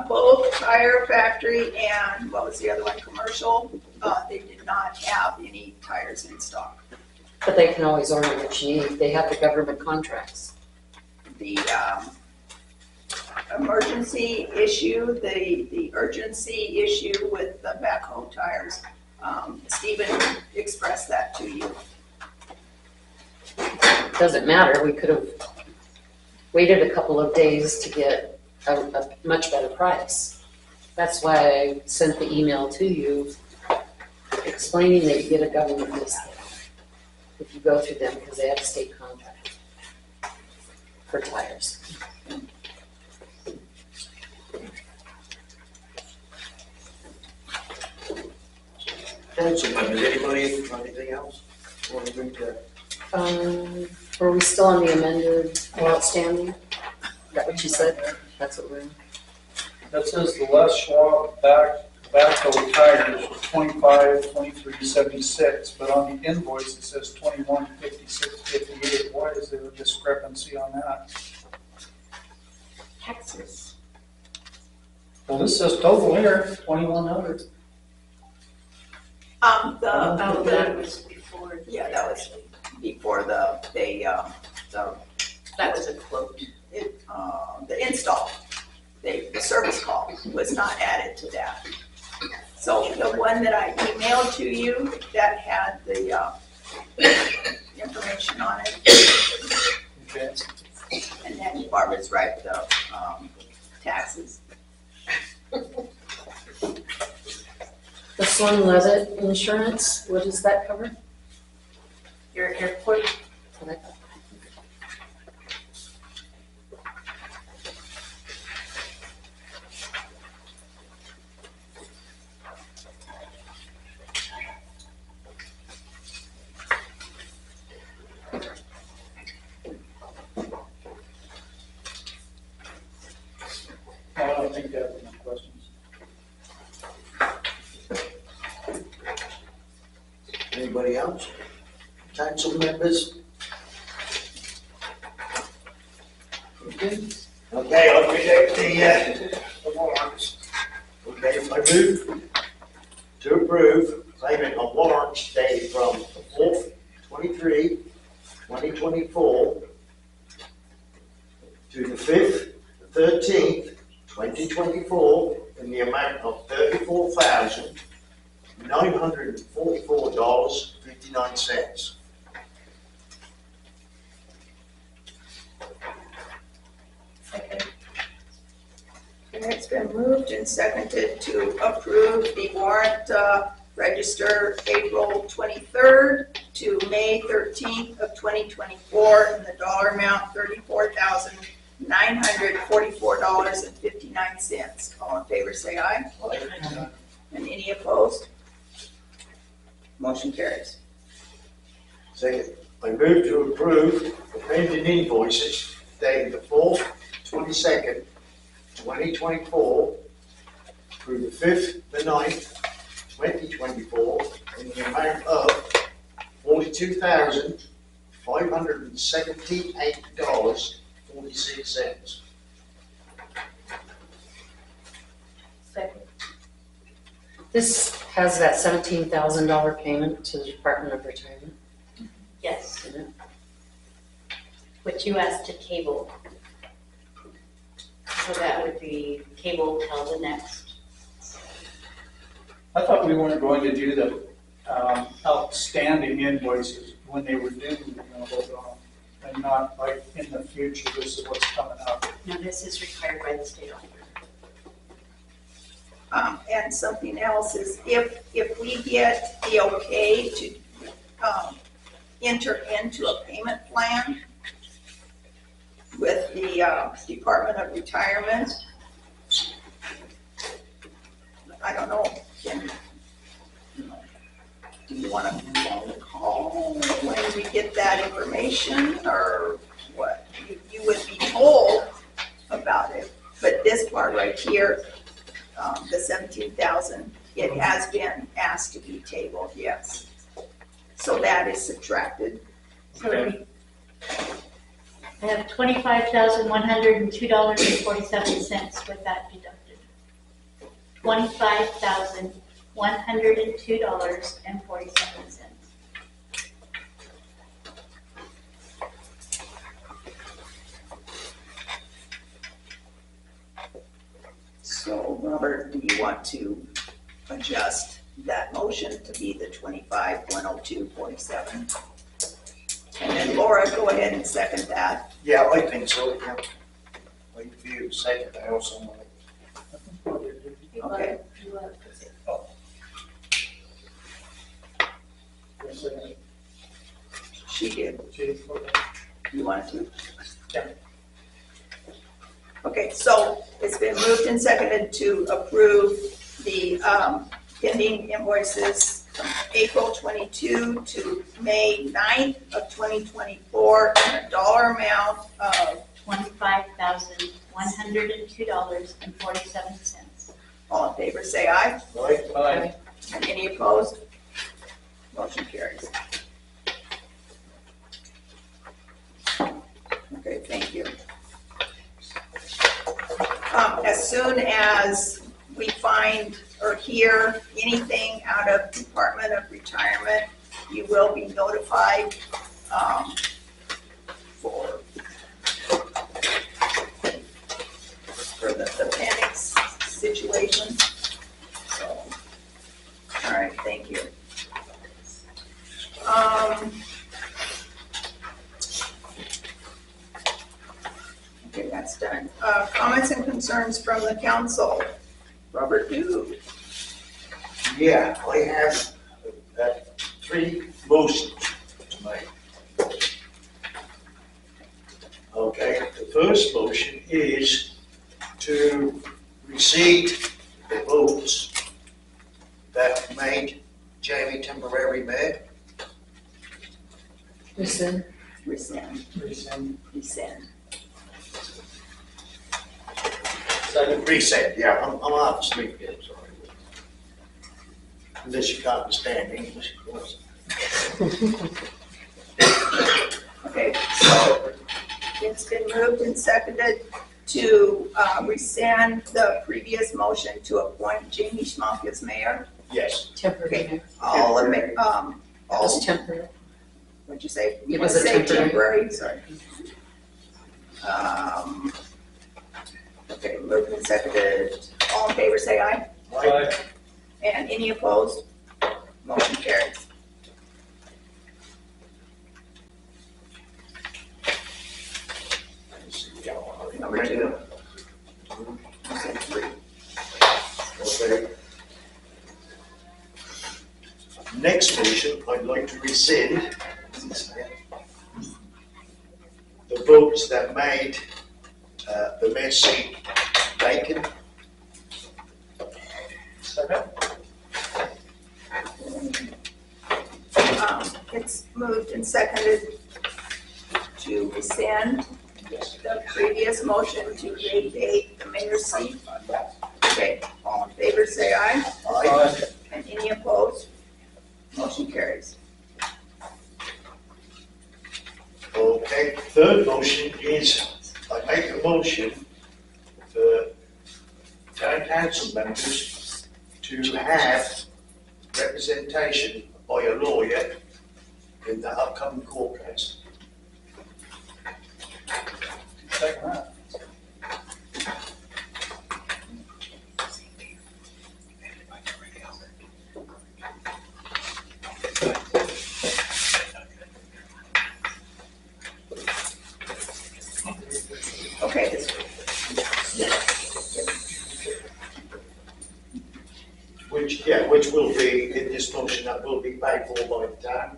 Both Tire Factory and what was the other one, Commercial, they did not have any tires in stock. But they can always order what you need. They have the government contracts. The emergency issue, the urgency issue with the backhoe tires, Stephen expressed that to you. Doesn't matter, we could have waited a couple of days to get a much better price. That's why I sent the email to you explaining that you get a government discount if you go through them because they have a state contract for tires. Council members, anybody got anything else? Want to bring to? Were we still on the amended outstanding? Is that what you said? That's what we're in. That says the Les Schwab backhoe tires was 25/23/76, but on the invoice it says 21/56/58. Why is there a discrepancy on that? Texas. Well, this says total here, 2,100. That was before. Yeah, that was before that was a quote. The install, the service call was not added to that. So the one that I emailed to you, that had the information on it. Okay. And then Barbara's right, the taxes. The Sloan Levitt insurance, what does that cover? Your airport. I don't think that was my questions. Anybody else? Council members? Okay, I'll read the warrants. Okay, I move to approve payment of warrants dated from the 4th, 2024 to the 5th, 13th, 2024 in the amount of $34,944.59. And it's been moved and seconded to approve the warrant register April 23rd to May 13th of 2024 in the dollar amount $34,944.59. All in favor, say aye. And any opposed? Motion carries. Second, I move to approve the pending invoices dated the 4th, 22nd, 2024 through the 5th, the 9th, 2024 in the amount of $42,578.46. Second. This has that $17,000 payment to the Department of Retirement Yes, in it. which you asked to table. So that would be table till the next. I thought we weren't going to do the outstanding invoices when they were due, and not like in the future, this is what's coming up. No, this is required by the state auditor. And something else is if we get the okay to enter into a payment plan with the Department of Retirement, I don't know, do you want to phone call when we get that information, or what? You would be told about it, but this part right here, the 17,000, it has been asked to be tabled, yes. So that is subtracted. So I have $25,102.47 with that deducted. $25,102.47. So, Robert, do you want to adjust that motion to be the 25,102.47? And then Laura, go ahead and second that. Yeah, I think so, yeah. Wait for you to second, I also want Okay. She did. You wanted to? Yeah. Okay, so it's been moved and seconded to approve the pending invoices from April 22 to May 9th of 2024 in a dollar amount of $25,102.47. All in favor, say aye. Aye. And any opposed? Motion carries. Okay, thank you. As soon as we find or hear anything out of Department of Retirement, you will be notified for the panic situation. So, all right, thank you. Okay, that's done. Comments and concerns from the council. Robert Dew. Yeah, I have 3 motions to make. Okay, the first motion is to rescind the votes that made Jamie temporary mayor. Rescind. Rescind. Rescind, yeah, I'm out of sleep here, sorry. Unless you can't understand English, of course. Okay, so it's been moved and seconded to rescind the previous motion to appoint Jamie Schmuck as mayor. Yes. Temporary. All, Just temporary. what'd you say? It was a temporary. Sorry. Okay, moved and seconded. All in favor, say aye. Aye. And any opposed? Motion carries. Number 2. You said 3. Okay. Next motion, I'd like to rescind votes that made the mayor seat vacant. It's moved and seconded to rescind the previous motion to vacate the mayor's seat. Okay, all in favor, say aye. Aye. And any opposed? Motion carries. Okay, third motion is, I make a motion for town council members to have representation by a lawyer in the upcoming court case. Second that. Okay, which will be, in this motion, that will be paid for by the town.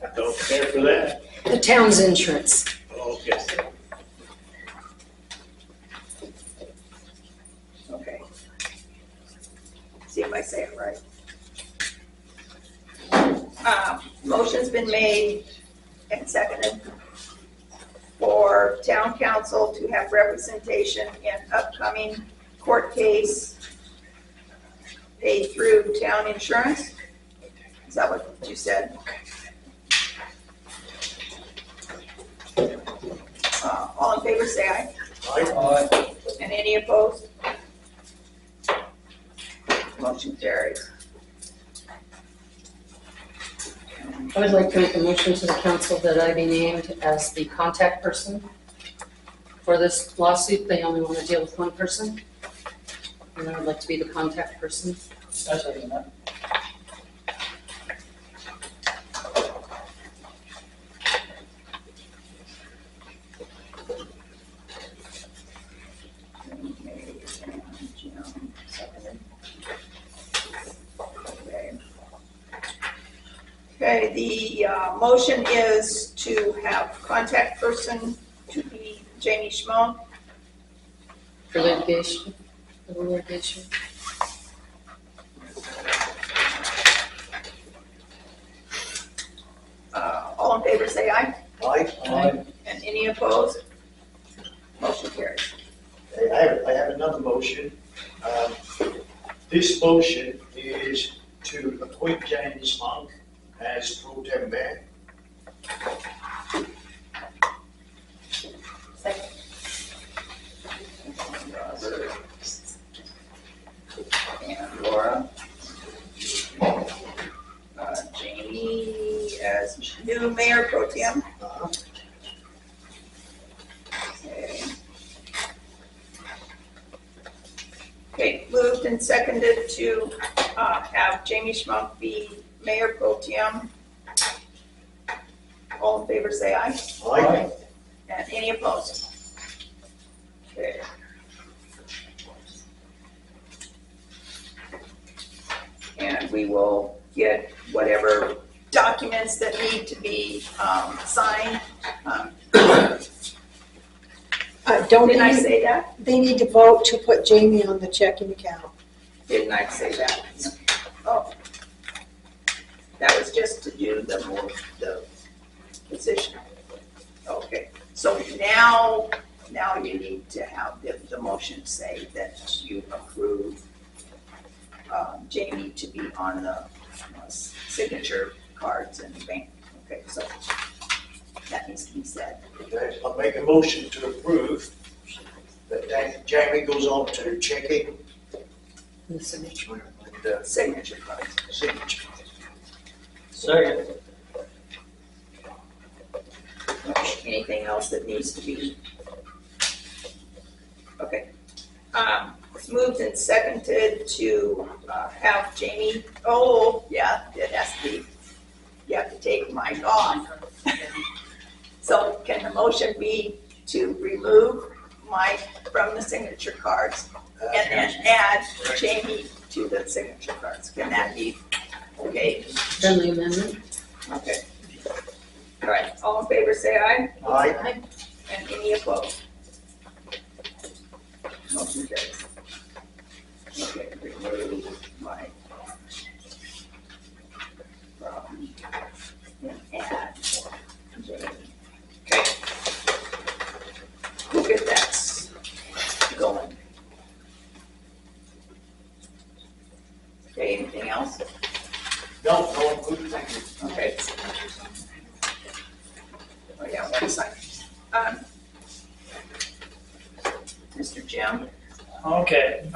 I don't care for that. The town's insurance. Okay. okay. See if I say it right. Motion's been made and seconded for town council to have representation in upcoming court case paid through town insurance. Is that what you said? All in favor, say aye. Aye. And any opposed? Motion carries. I would like to make a motion to the council that I be named as the contact person for this lawsuit. They only want to deal with one person. And I would like to be the contact person. I second that. Okay, the motion is to have contact person to be Jamie Schmo. For litigation, for the litigation. All in favor, say aye. Aye. Aye. And any opposed? Motion carries. I have another motion. This motion is to appoint James Monk as pro tem mayor. Second. And Laura. Jamie as new mayor pro tem. Okay. Okay, moved and seconded to have Jamie Schmunk be mayor pro tem. All in favor, say aye. Aye. And any opposed? Okay. And we will get whatever documents that need to be signed. Don't Didn't I they, say that? they need to vote to put Jamie on the checking account. Didn't I say that? Oh. That was just to do the position. Okay, so now you need to have the motion say that you approve Jamie to be on the signature cards and bank. Okay, so that needs to be said. Okay, I'll make a motion to approve that Jamie goes on to checking The signature. and Signature cards. signature. Second. Anything else that needs to be? Okay. It's moved and seconded to have Jamie, oh, yeah, it has to be, you have to take Mike off. So can the motion be to remove Mike from the signature cards and then add Jamie to the signature cards? Can that be, okay? Friendly amendment. Okay. All in favor, say aye. Aye. And any opposed? Motion carries. Okay, remove my. And add. Okay. We'll get that going. Okay, anything else? No, good, thank you. Okay. Oh, yeah, one second. Mr. Jim? Okay.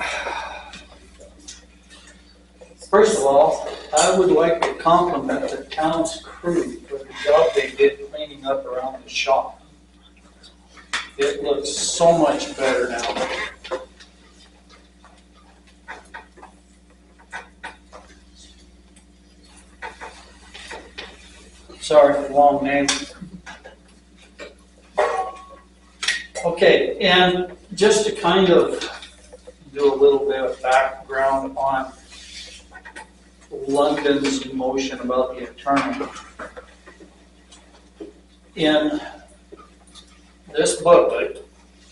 First of all, I would like to compliment the town's crew for the job they did cleaning up around the shop. It looks so much better now. Sorry for the long name. Okay, and just to kind of do a little bit of background on London's motion about the attorney. In this booklet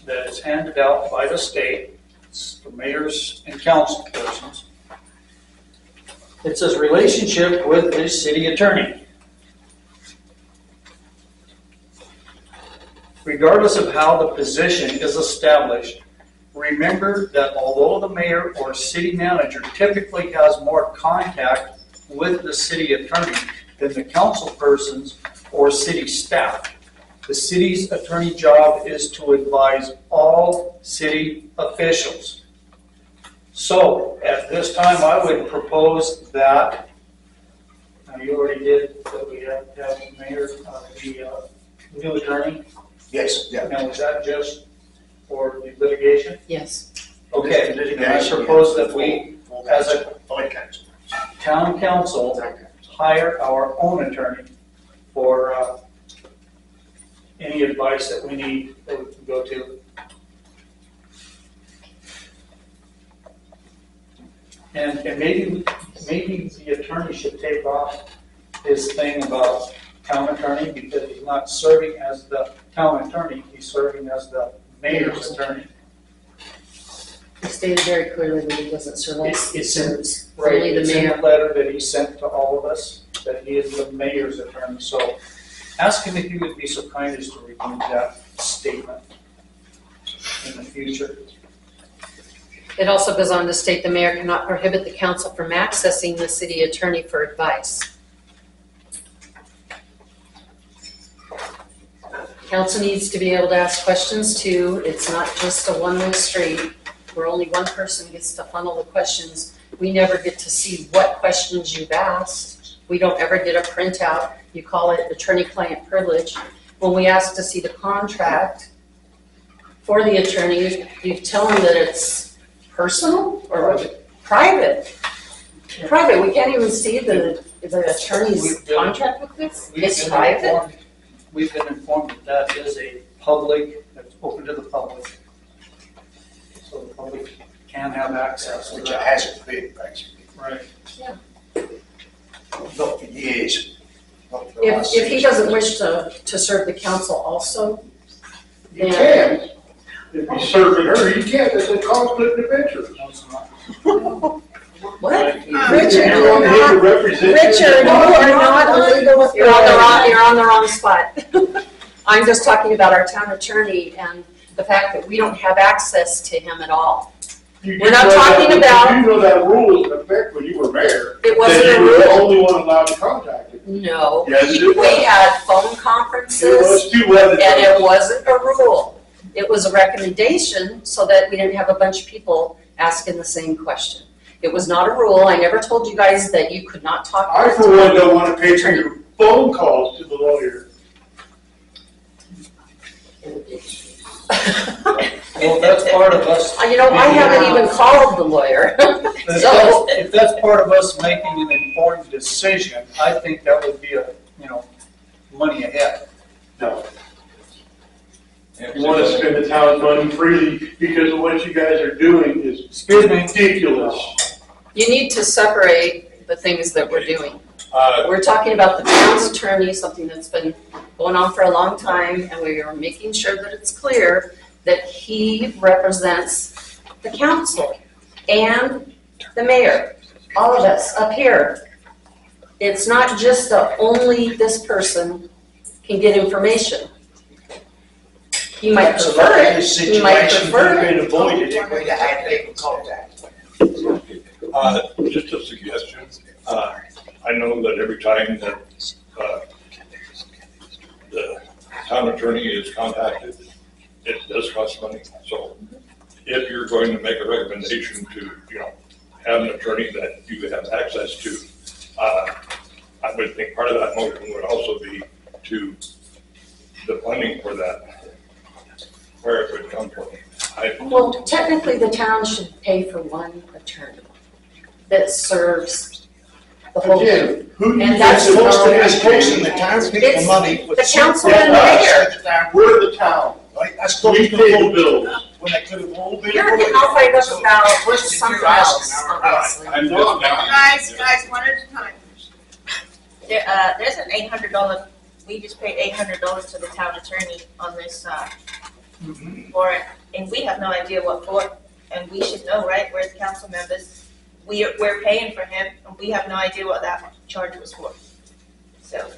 that is handed out by the state, it's the mayors and council persons, it says relationship with the city attorney. Regardless of how the position is established, remember that although the mayor or city manager typically has more contact with the city attorney than the council persons or city staff, the city's attorney job is to advise all city officials. So at this time, I would propose that, now you already did, that we have to have the mayor, the new attorney. Yes, yeah. Now, is that just for the litigation? Yes. Okay, and I propose that we, as a town council, hire our own attorney for any advice that we need that we can go to. And maybe the attorney should take off his thing about town attorney, because he's not serving as the town attorney, he's serving as the mayor's attorney. He stated very clearly that he doesn't serve us. It's in, Right, right, only it's the in mayor. the letter that he sent to all of us, that he is the mayor's attorney. So ask him if he would be so kind as to remove that statement in the future. It also goes on to state the mayor cannot prohibit the council from accessing the city attorney for advice. Council needs to be able to ask questions too. It's not just a one-way street where only one person gets to funnel the questions. We never get to see what questions you've asked. We don't ever get a printout. You call it attorney-client privilege. When we ask to see the contract for the attorney, you tell them that it's personal or private. Private, we can't even see the attorney's contract with this. It's private. We've been informed that that is a public, that's open to the public. So the public can have access to Which it that. hasn't been, basically. Right. Yeah. Not for years. Not for the last If he 6 doesn't years. wish to serve the council also, You then. can't. If he's serving her, you can't, that's a conflict of interest. No, it's not. What? Richard, You want him to represent Richard, you are not a legal You're on the wrong spot. I'm just talking about our town attorney and the fact that we don't have access to him at all. We're not talking about. You know that rule was in effect when you were mayor. It wasn't that a you were the rule. only one allowed to contact him. No, Yes, it we was. had phone It conferences was too late. and it wasn't a rule. It was a recommendation so that we didn't have a bunch of people asking the same question. It was not a rule. I never told you guys that you could not talk. I, for one, don't want to pay for your phone calls to the lawyer. Well, that's part of us. You know, I haven't even called the lawyer. So, If that's part of us making an informed decision, I think that would be money ahead. No. You want to spend the town's money freely because of what you guys are doing is Excuse me. ridiculous. you need to separate the things that we're doing. We're talking about the town's attorney, something that's been going on for a long time, and we are making sure that it's clear that he represents the council and the mayor, all of us up here. It's not just only this person can get information. He might That's a prefer lot of it, this he might situation prefer could have it. been avoided if we'd have had legal contact. Just a suggestion. I know that every time that the town attorney is contacted, it does cost money. So if you're going to make a recommendation to, have an attorney that you have access to, I would think part of that motion would also be to the funding for that, where it would come from. Well, technically, the town should pay for one attorney that serves the whole group. And that's supposed to be costing the townspeople money. The council and the mayor. We're the town. Right, that's We pay the bills. when they could have all been. You're getting all fired up about something else, obviously. I'm just Guys, one at a time. There's an $800, we just paid $800 to the town attorney on this, warrant, and we have no idea what for, and we should know, right, we're the council members. We're paying for him, and we have no idea what that charge was for, so.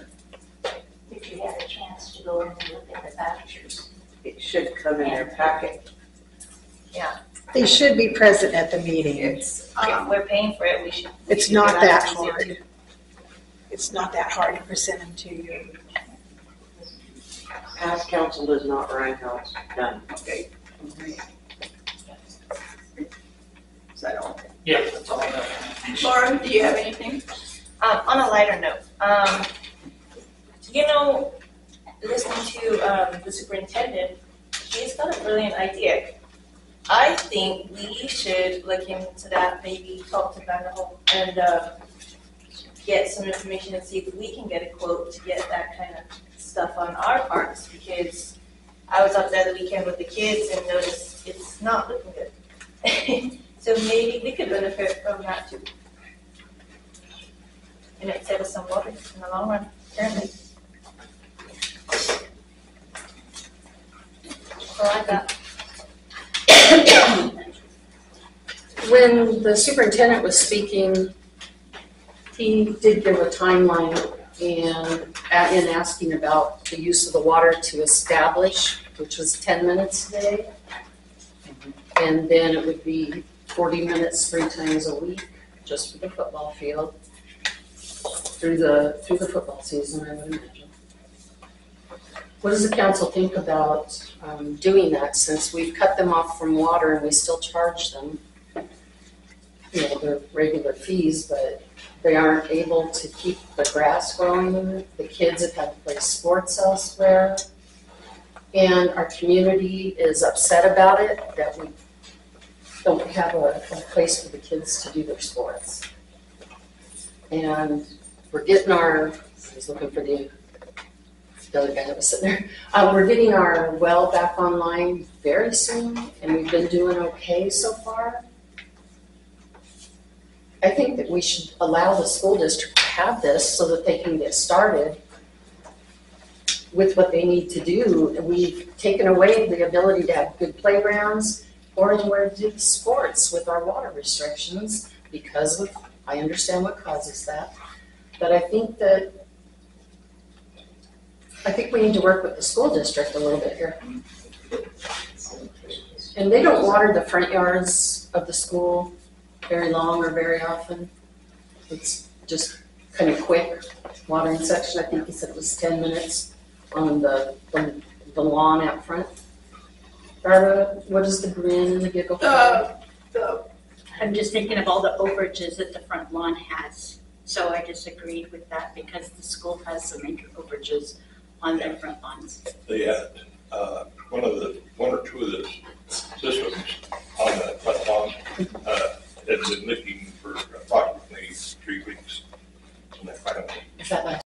If you had a chance to go in and look at the vouchers. It should come in their packet. Yeah, They should be present at the meeting. if we're paying for it, we should. It's we should not get that access to it. hard. It's not that hard to present them to you. Past council does not run how it's done. Okay. Is that all? Yeah, that's all I have. Lauren, do you have anything? On a lighter note, listening to the superintendent, he's got a brilliant idea. I think we should look into that, maybe talk to Vanderholt and get some information and see if we can get a quote to get that kind of stuff on our parks, because I was up there the weekend with the kids and noticed it's not looking good. So maybe we could benefit from that too. And it save us some water in the long run, apparently. So I like that. When the superintendent was speaking, he did give a timeline in asking about the use of the water to establish, which was 10 minutes a day. And then it would be 40 minutes 3 times a week, just for the football field, through the football season, I would imagine. What does the council think about doing that, since we've cut them off from water and we still charge them, their regular fees, but they aren't able to keep the grass growing. The kids have had to play sports elsewhere. And our community is upset about it, that we don't have a place for the kids to do their sports. And we're getting I was looking for the other guy that was sitting there. We're getting our well back online very soon, and we've been doing okay so far. I think that we should allow the school district to have this so that they can get started with what they need to do. And we've taken away the ability to have good playgrounds or anywhere to do sports with our water restrictions because of, I understand what causes that. But I think we need to work with the school district a little bit here. And they don't water the front yards of the school very long or very often. It's just kind of quick watering section. I think he said it was 10 minutes on the lawn out front. Barbara, what is the grin and the giggle for? I'm just thinking of all the overages that the front lawn has. So I disagreed with that because the school has some major overages on their front lawns. They had one or two of the systems on that front lawn had been leaking for approximately 3 weeks. And they finally. Is that like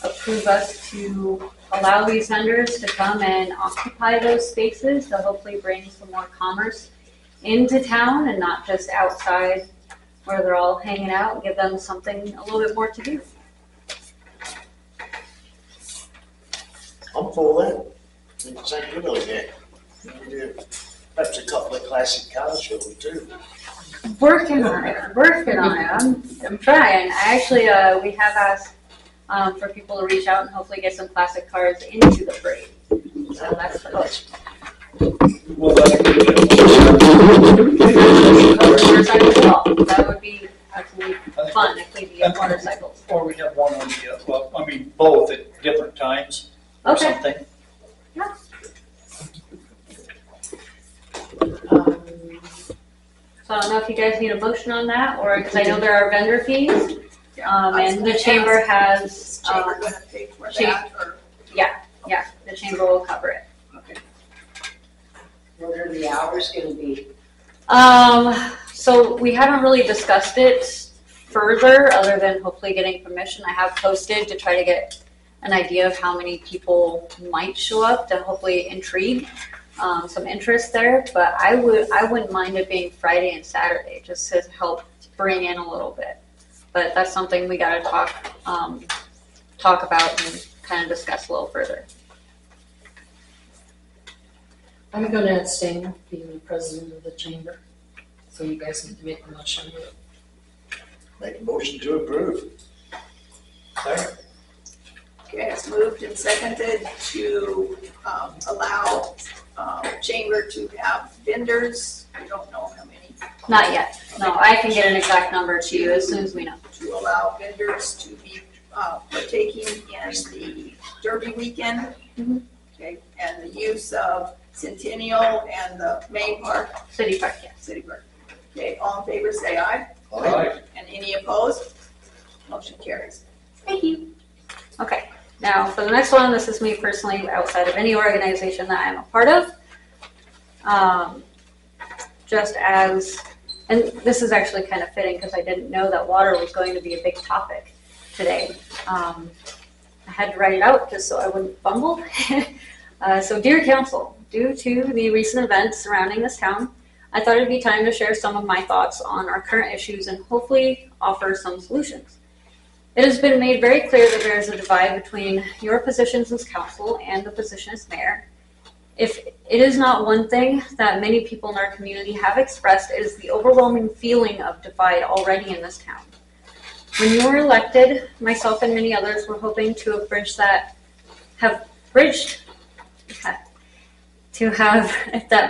approve us to allow these vendors to come and occupy those spaces to hopefully bring some more commerce into town and not just outside where they're all hanging out, and give them something a little bit more to do. I'm for that. It's a good idea. Perhaps a couple of classic cars, shall we, too? Working on it. I'm trying. I actually, we have asked for people to reach out and hopefully get some classic cars into the parade. So that's the hope. Well, that's That would be absolutely fun if we could get motorcycles. Or we have one on the, well, I mean, both at different times or Okay. something. Yeah. So I don't know if you guys need a motion on that, or, because I know there are vendor fees, and the chamber has. Chamber gonna pay for that, or? Yeah, the chamber will cover it. What are the hours gonna be? So we haven't really discussed it further, other than hopefully getting permission. I have posted to try to get an idea of how many people might show up to hopefully intrigue some interest there. But I wouldn't mind it being Friday and Saturday, just to help bring in a little bit. But that's something we gotta talk about and kind of discuss a little further. I'm gonna abstain, being the president of the chamber, so you guys need to make a motion. Make a motion to approve. Second. Okay, it's moved and seconded to allow chamber to have vendors. I don't know how many. Not yet. No, I can get an exact number to you as soon as we know. To allow vendors to be partaking in the Derby weekend. Mm-hmm. Okay, and the use of Centennial and the main park. City Park, yeah. City Park. Okay, all in favor say aye. Aye. And any opposed? Motion carries. Thank you. Okay, now for the next one, this is me personally outside of any organization that I'm a part of. Just as, and this is actually kind of fitting because I didn't know that water was going to be a big topic today. I had to write it out just so I wouldn't fumble. So dear council, due to the recent events surrounding this town, I thought it'd be time to share some of my thoughts on our current issues and hopefully offer some solutions. It has been made very clear that there is a divide between your positions as council and the position as mayor. If it is not one thing that many people in our community have expressed, it is the overwhelming feeling of divide already in this town. When you were elected, myself and many others were hoping to have bridged that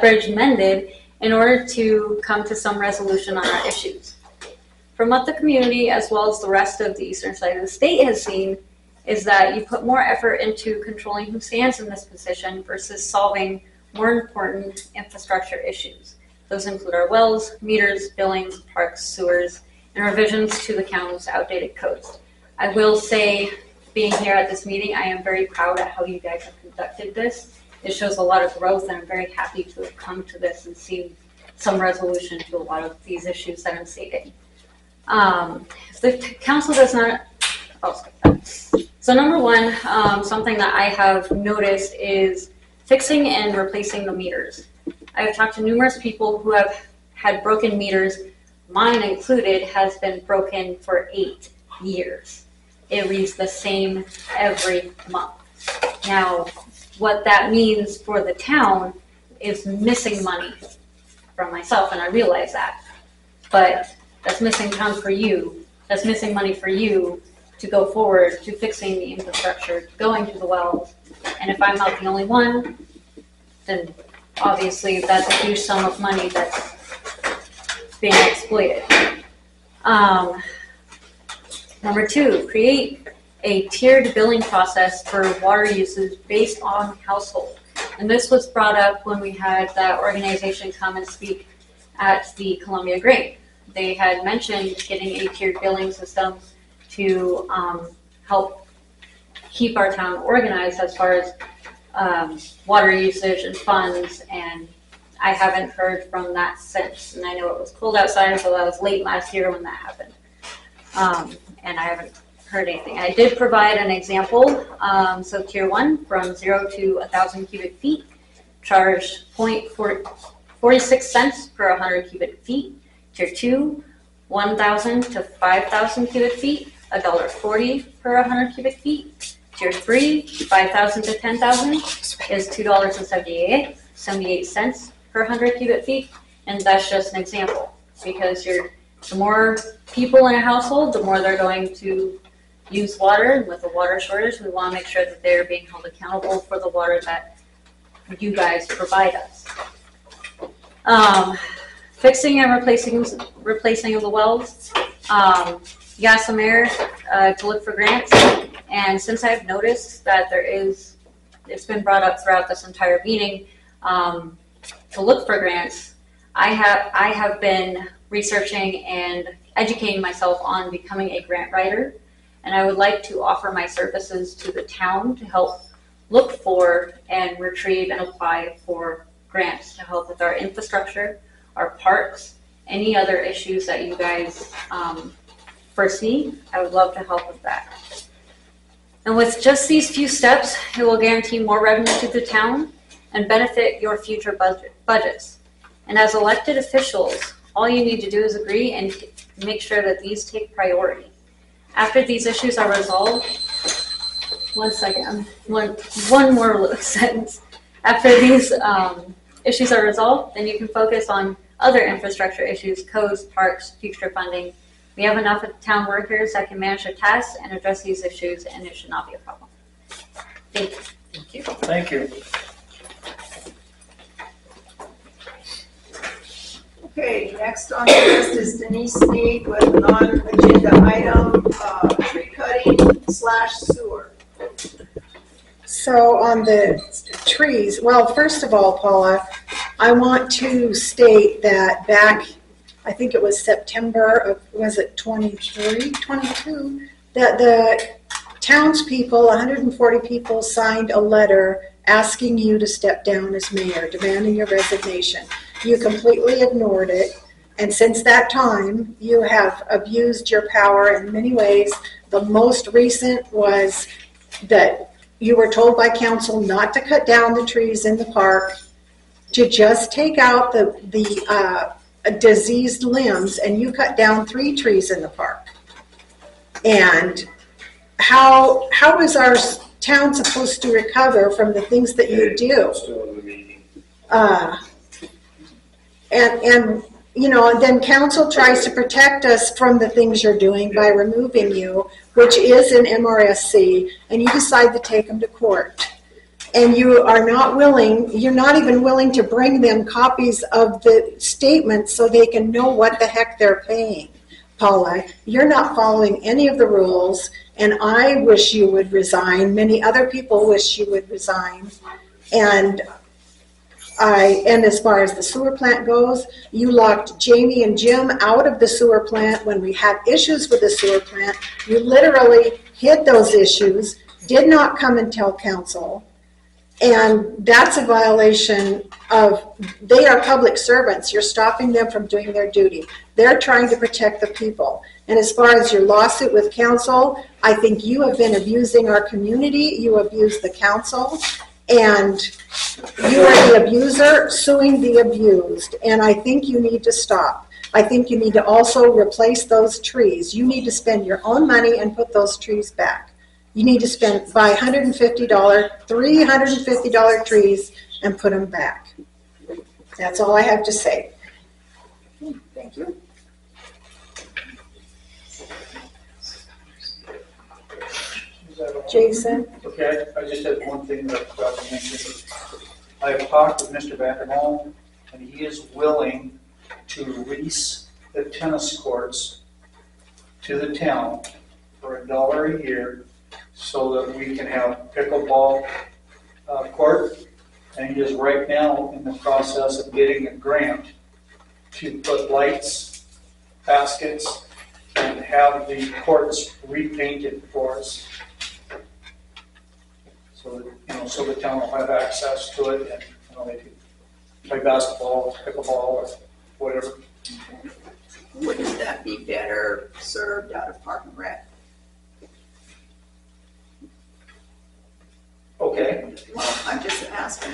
bridge mended in order to come to some resolution on our issues. From what the community, as well as the rest of the eastern side of the state has seen, is that you put more effort into controlling who stands in this position versus solving more important infrastructure issues. Those include our wells, meters, billings, parks, sewers, and revisions to the county's outdated codes. I will say, being here at this meeting, I am very proud of how you guys have conducted this. It shows a lot of growth, and I'm very happy to have come to this and seen some resolution to a lot of these issues that I'm stating. If the council does not, so number one, something that I have noticed is fixing and replacing the meters. I have talked to numerous people who have had broken meters. Mine included has been broken for 8 years. It reads the same every month. Now, what that means for the town is missing money from myself, and I realize that. But that's missing time for you. That's missing money for you to go forward to fixing the infrastructure, going to the wells. And if I'm not the only one, then obviously that's a huge sum of money that's being exploited. Number two, create a tiered billing process for water usage based on household. And this was brought up when we had that organization come and speak at the Columbia Grain. They had mentioned getting a tiered billing system to help keep our town organized as far as water usage and funds, and I haven't heard from that since. And I know it was cold outside, so that was late last year when that happened. And I haven't hurt anything. I did provide an example. So tier 1, from 0 to 1,000 cubic feet, charge 0.46 cents per 100 cubic feet. Tier 2, 1,000 to 5,000 cubic feet, $1.40 per 100 cubic feet. Tier 3, 5,000 to 10,000 is $2.78 per 100 cubic feet. And that's just an example, because the more people in a household, the more they're going to use water. And with the water shortage, we want to make sure that they're being held accountable for the water that you guys provide us. Fixing and replacing of the wells. You asked the mayor to look for grants, and since I've noticed that it's been brought up throughout this entire meeting to look for grants, I have been researching and educating myself on becoming a grant writer, and I would like to offer my services to the town to help look for and retrieve and apply for grants to help with our infrastructure, our parks, any other issues that you guys foresee. I would love to help with that. And with just these few steps, it will guarantee more revenue to the town and benefit your future budgets. And as elected officials, all you need to do is agree and make sure that these take priority. After these issues are resolved, one more little sentence. After these issues are resolved, then you can focus on other infrastructure issues, codes, parks, future funding. We have enough town workers that can manage the tasks and address these issues, and it should not be a problem. Thank you. Thank you. Thank you. Okay, next on the list is Denise Sneed with a non-agenda item, tree cutting / sewer. So on the trees, well, first of all, Paula, I want to state that back, I think it was September of, was it 22, that the townspeople, 140 people, signed a letter asking you to step down as mayor, demanding your resignation. You completely ignored it, and since that time, you have abused your power in many ways. The most recent was that you were told by council not to cut down the trees in the park, to just take out the diseased limbs, and you cut down 3 trees in the park. And how is our town supposed to recover from the things that you do? And you know, and then council tries to protect us from the things you're doing by removing you, which is an MRSC, and you decide to take them to court. And you are not willing, you're not even willing to bring them copies of the statements so they can know what the heck they're paying. Paula, you're not following any of the rules, and I wish you would resign. Many other people wish you would resign. And as far as the sewer plant goes, you locked Jamie and Jim out of the sewer plant when we had issues with the sewer plant. You literally hid those issues, did not come and tell council. And that's a violation of, they are public servants. You're stopping them from doing their duty. They're trying to protect the people. And as far as your lawsuit with council, I think you have been abusing our community. You abuse the council. And you are the abuser suing the abused. And I think you need to stop. I think you need to also replace those trees. You need to spend your own money and put those trees back. You need to buy $350 trees and put them back. That's all I have to say. Thank you. Jason? Okay, I just had one thing that I forgot to mention. I have talked with Mr. Vandermolen, and he is willing to lease the tennis courts to the town for $1 a year so that we can have pickleball court. And he is right now in the process of getting a grant to put lights, baskets, and have the courts repainted for us. So that, so the town will have access to it, and they can play basketball, pickleball, or whatever. Wouldn't that be better served out of Park and Rec?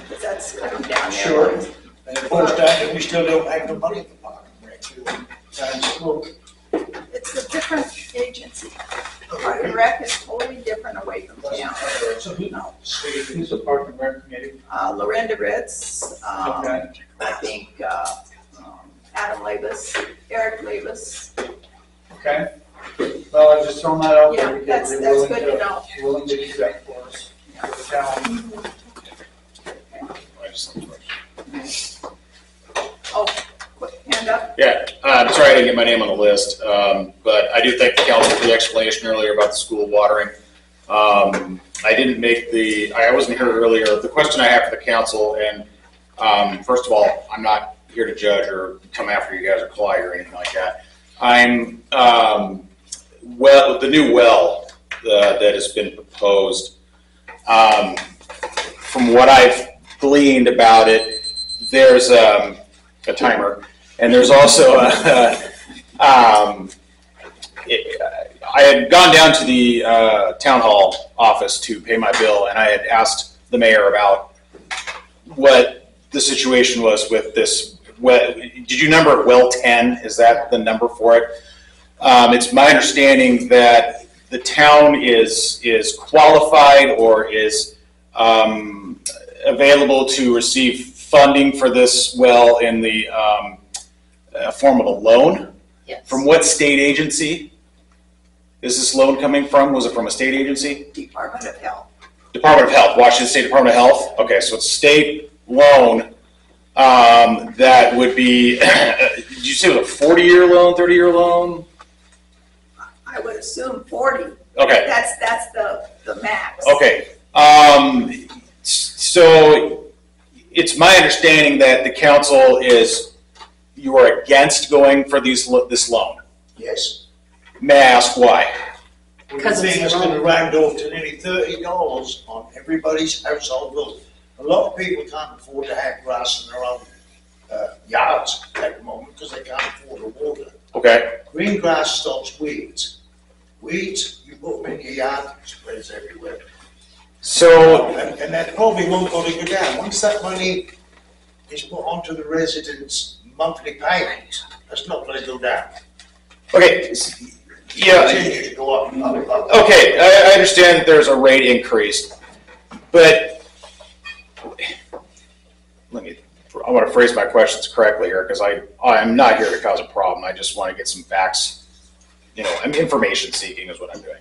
because that's coming down there. Sure. And of course, we still don't have the money for parking rec too. Times look. It's a different agency. Park and Rec is totally different away from town. So who's the Park and Rec committee? Lorinda Ritz, Okay. I think, Adam Labus, Eric Labus. Okay. Well, I'm just throwing that out Yeah, there because that's they're willing good to know. willing to do that for us, for the town. Oh, quick hand up. Yeah, I'm sorry I didn't get my name on the list, but I do thank the council for the explanation earlier about the school watering. I didn't make I wasn't here earlier. The question I have for the council, and first of all, I'm not here to judge or come after you guys or collide or anything like that. I'm, the new well that has been proposed, from what I've gleaned about it, there's a timer, and there's also I had gone down to the town hall office to pay my bill, and I had asked the mayor about what the situation was with this. Did you number well 10? Is that the number for it? It's my understanding that the town is qualified or is available to receive funding for this well in the form of a loan. Yes. From what state agency is this loan coming from? Was it from a state agency? Department of Health. Department of Health, Washington State Department of Health. Okay, so it's a state loan that would be, did you say it was a 40-year loan, 30-year loan? I would assume 40. Okay. That's the max. Okay. So it's my understanding that the council you are against going for this loan. Yes. May I ask why? Because the thing is going to round off to nearly $30 on everybody's household bill. A lot of people can't afford to have grass in their own yards at the moment because they can't afford the water. Okay. Green grass stops weeds. Weeds, you put them in your yard, it spreads everywhere. So, and that probably won't go to go down. Once that money is put onto the residents' monthly payment, that's not going to go down. Okay. Yeah. Continue to go up. Okay, I understand that there's a rate increase, but I want to phrase my questions correctly here because I'm not here to cause a problem. I just want to get some facts. I'm information seeking is what I'm doing.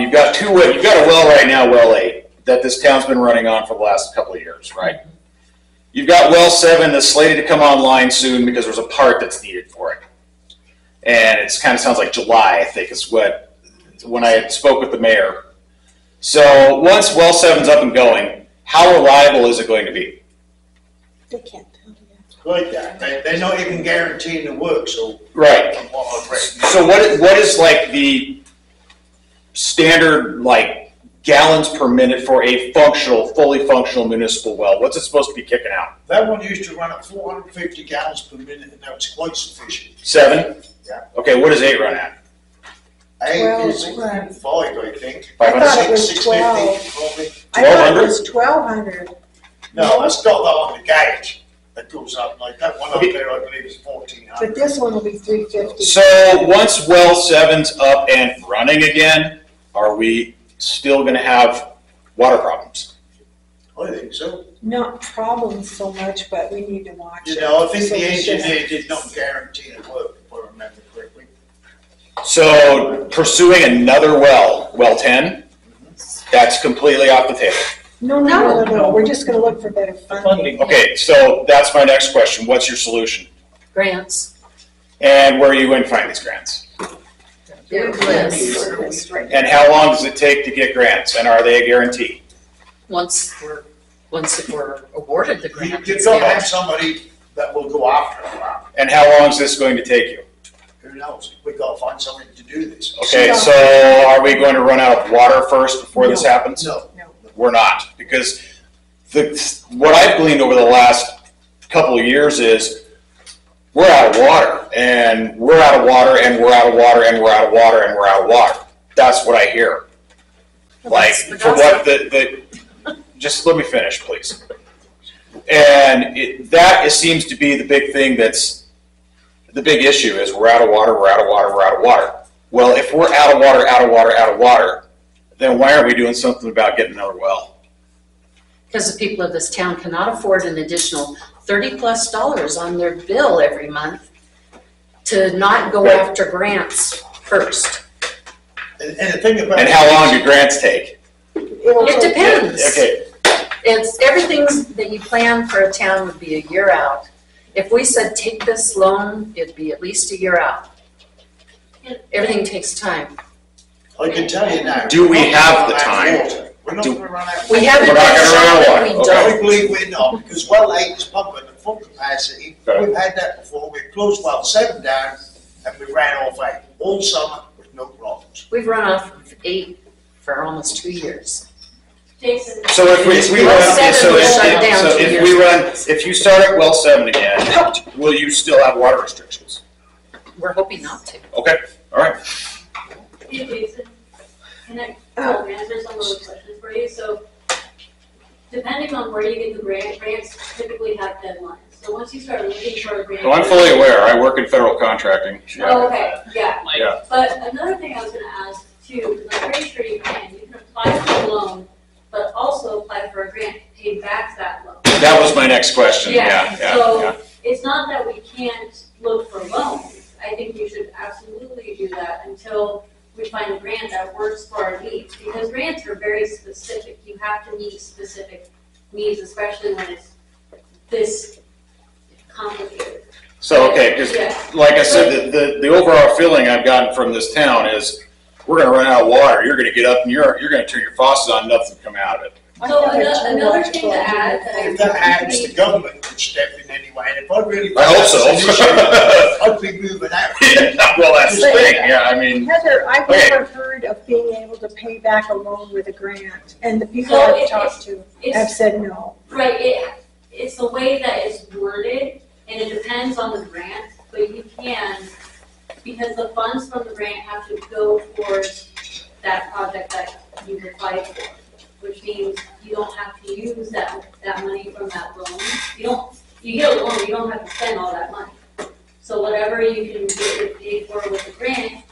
You've got a well right now, well 8, that this town's been running on for the last couple of years, right? You've got well 7 that's slated to come online soon because there's a part that's needed for it. And it kind of sounds like July, I think, is when I had spoke with the mayor. So once well 7's up and going, how reliable is it going to be? They can't tell you. Like that. They're not even guaranteeing the work, so. Right. So what is like the standard gallons per minute for a fully functional municipal well? What's it supposed to be kicking out? That one used to run at 450 gallons per minute, and that was quite sufficient. 7? Yeah. Okay, what does 8 run at? 8 is 5, I think. I thought it was 650, 12. probably. I thought it was 1,200. No, that's got that on the gauge. That goes up like that one up there, I believe, is 1,400. But this one will be 350. So once well 7's up and running again, are we still going to have water problems? I think so. Not problems so much, but we need to watch it. I think So the we should- engineer did not guarantee the work, if I remember correctly. So pursuing another well 10, that's completely off the table. No. We're just going to look for better funding. Okay, so that's my next question. What's your solution? Grants. And where are you going to find these grants? Your list. And how long does it take to get grants? And are they a guarantee? Once we're awarded the grant. You've got to have somebody that will go after it. And how long is this going to take you? Who knows? We've got to find somebody to do this. Okay, so are we going to run out of water first before this happens? No. We're not, because what I've gleaned over the last couple of years is we're out of water, and we're out of water, and we're out of water, and we're out of water, and we're out of water. That's what I hear. From what just let me finish, please. And that seems to be the big thing that's the big issue is we're out of water, we're out of water, we're out of water. Well, if we're out of water, out of water, out of water, then why aren't we doing something about getting another well? Because the people of this town cannot afford an additional $30+ on their bill every month to not go after grants first. And the thing about. And how long do grants take? It depends. Okay. It's everything that you plan for a town would be a year out. If we said take this loan, it'd be at least a year out. Everything takes time. I can tell you now. Do we have the time? We're not going to run out of We haven't We're not been gonna run out of shown water. that we Okay. I don't. believe we're not, because well 8 is pumping at full capacity. Okay. We've had that before. We've closed well 7 down and we ran off 8 all summer with no problems. We've run off of 8 for almost 2 years. Jason. So if we Well, run, seven so was shut down 2 if years we ago. run, if you start at well 7 again, will you still have water restrictions? We're hoping not to. Okay, all right. Hey, Jason, can I answer some of those questions for you? So, depending on where you get the grants typically have deadlines. So once you start looking for a grant. Well, I'm fully aware. I work in federal contracting. Oh, okay, yeah. Yeah. But another thing I was gonna ask too, because I'm pretty sure you can apply for a loan, but also apply for a grant to pay back that loan. That was my next question. Yeah, yeah, So yeah. it's not that we can't look for loans. I think we should absolutely do that until we find a grant that works for our needs, because grants are very specific. You have to meet specific needs, especially when it's this complicated. So, okay, because like I said, the overall feeling I've gotten from this town is we're going to run out of water. You're going to get up and you're going to turn your faucet on, nothing will come out of it. So another thing to add that I If that happens, the government could step in anyway, and if I really. I hope so. I'd be moving out. Well, that's the thing, yeah, I mean. Heather, I've Okay. never heard of being able to pay back a loan with a grant, and the people So I've talked to have said no. Right, it's the way that it's worded, and it depends on the grant, but you can, because the funds from the grant have to go towards that project that you've applied for, which means you don't have to use that money from that loan. You get a loan, you don't have to spend all that money. So whatever you can get it paid for with the grant,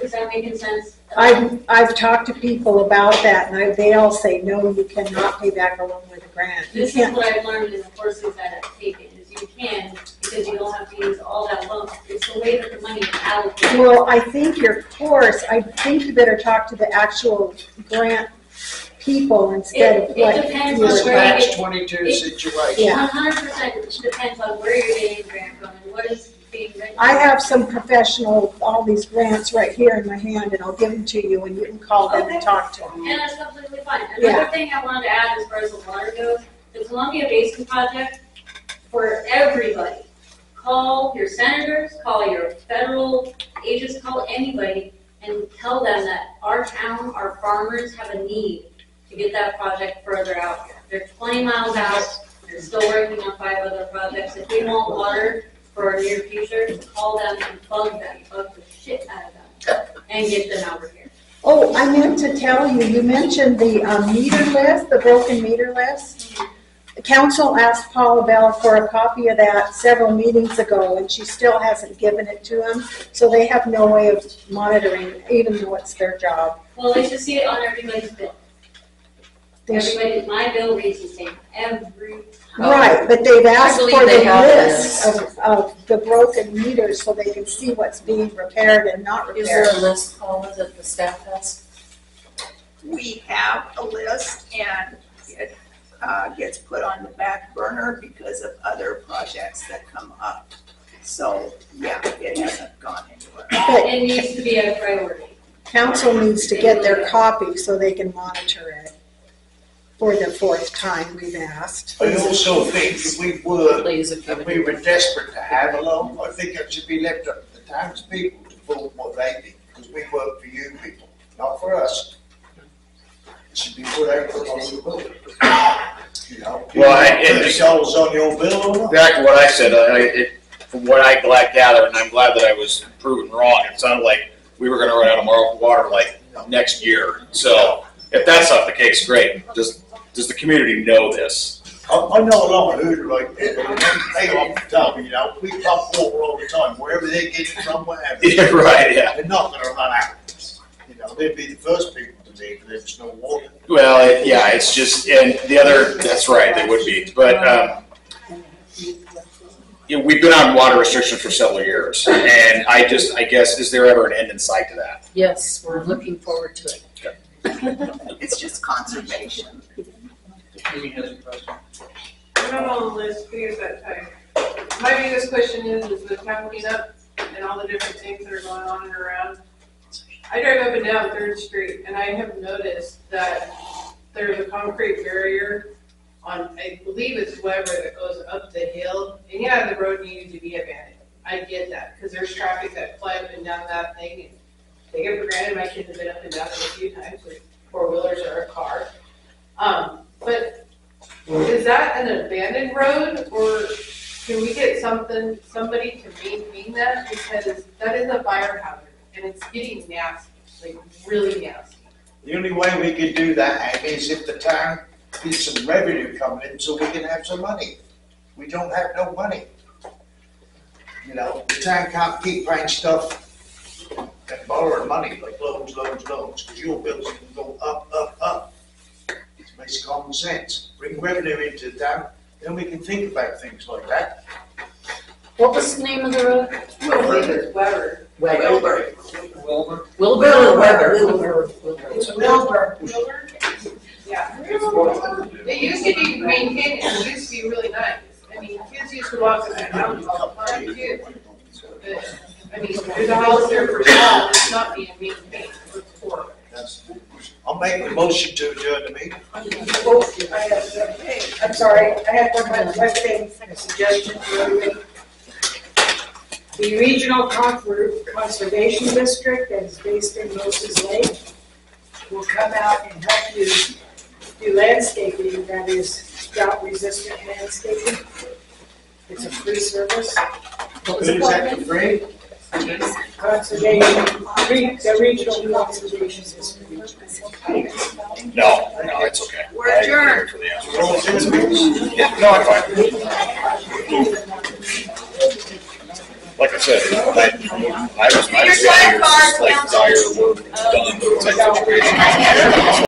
is that making sense? I've talked to people about that, and they all say, no, you cannot pay back a loan with a grant. You This is can't. what I've learned in the courses that I've taken, is you can, because you don't have to use all that loan. It's the way that the money is allocated. Well, I think your course, I think you better talk to the actual grant people instead of It what. depends you on were- where you get. 22 situation. Yeah. 100% depends on where you're getting the grant from and what is being written. I have some professional, all these grants right here in my hand, and I'll give them to you, and you can call them and talk to them. And that's completely fine. Yeah. Another thing I wanted to add as far as the water goes, the Columbia Basin Project, for everybody, call your senators, call your federal agents, call anybody, and tell them that our town, our farmers have a need to get that project further out here. They're 20 miles out, they're still working on 5 other projects. If we want water for our near future, call them and bug the shit out of them, and get them over here. Oh, I meant to tell you, you mentioned the meter list, the broken meter list. The council asked Paula Bell for a copy of that several meetings ago, and she still hasn't given it to them. So they have no way of monitoring, even though it's their job. Well, they should see it on everybody's bill. Everybody, my bill reads the same every time. Right, but they've asked I believe for they the have list of the broken meters so they can see what's being repaired and not repaired. Is there a list, Paula, that the staff has? We have a list, and it gets put on the back burner because of other projects that come up. So, yeah, it hasn't gone anywhere. But It needs to be a priority. council needs to get their copy so they can monitor it. For the 4th time we've asked. I also think if we were desperate to have a loan, I think it should be left up to the townspeople to vote what they think, because we work for you people, not for us. It should be put out on the bill. You know, $30 on your bill or not? Back to what I said, from what I gathered, and I'm glad that I was proven wrong, it sounded like we were gonna run out of water like next year. So if that's not the case, great. Just does the community know this? I know a lot of Hooter right there, but they often tell me, you know, we pump water all the time, wherever they get it from, wherever. Yeah, right, yeah. They're not gonna run out. You know, they'd be the first people to leave if there's no water. Well, yeah, it's just, and the other, that's right, they would be, but, you know, we've been on water restrictions for several years, and I guess, is there ever an end in sight to that? Yes, we're looking forward to it. It's just conservation. Amy has a question. I'm not on the list, because that time. My biggest question is the town cleanup and all the different things that are going on and around. I drive up and down 3rd Street, and I have noticed that there's a concrete barrier on, I believe it's Weber, that goes up the hill, and yeah, the road needed to be abandoned. I get that, because there's traffic that fly up and down that thing, and take it for granted, my kids have been up and down it a few times with 4-wheelers or a car. But is that an abandoned road, or can we get somebody to maintain that? Because that is a fire hazard, and it's getting nasty, like really nasty. The only way we could do that, Amy, is if the town gets some revenue coming in so we can have some money. We don't have no money. You know, the town can't keep paying stuff and borrowing money, like loans, because your bills can go up, up, up. It makes common sense. Bring revenue into the town, then we can think about things like that. What was the name of the road? Weber. Weber. Wilbur? Wilbur or Weber? It's Wilbur. Yeah. It used to be maintained, and it used to be really nice. I mean, kids used to walk in that house all the time too. But, I mean, there's a house there for sale, it's not being maintained, it's horrible. I'll make the motion to adjourn the meeting. I'm sorry, I have one thing, a suggestion for everybody. The Regional Conservation District that is based in Moses Lake will come out and help you do landscaping that is drought-resistant landscaping. It's a free service. What was it called? Free? Conservation, the Regional Conservation District. No, it's okay. We're adjourned. Yeah, no, I'm fine. Like I said, I was, Your time card, like dire, we're done type situation.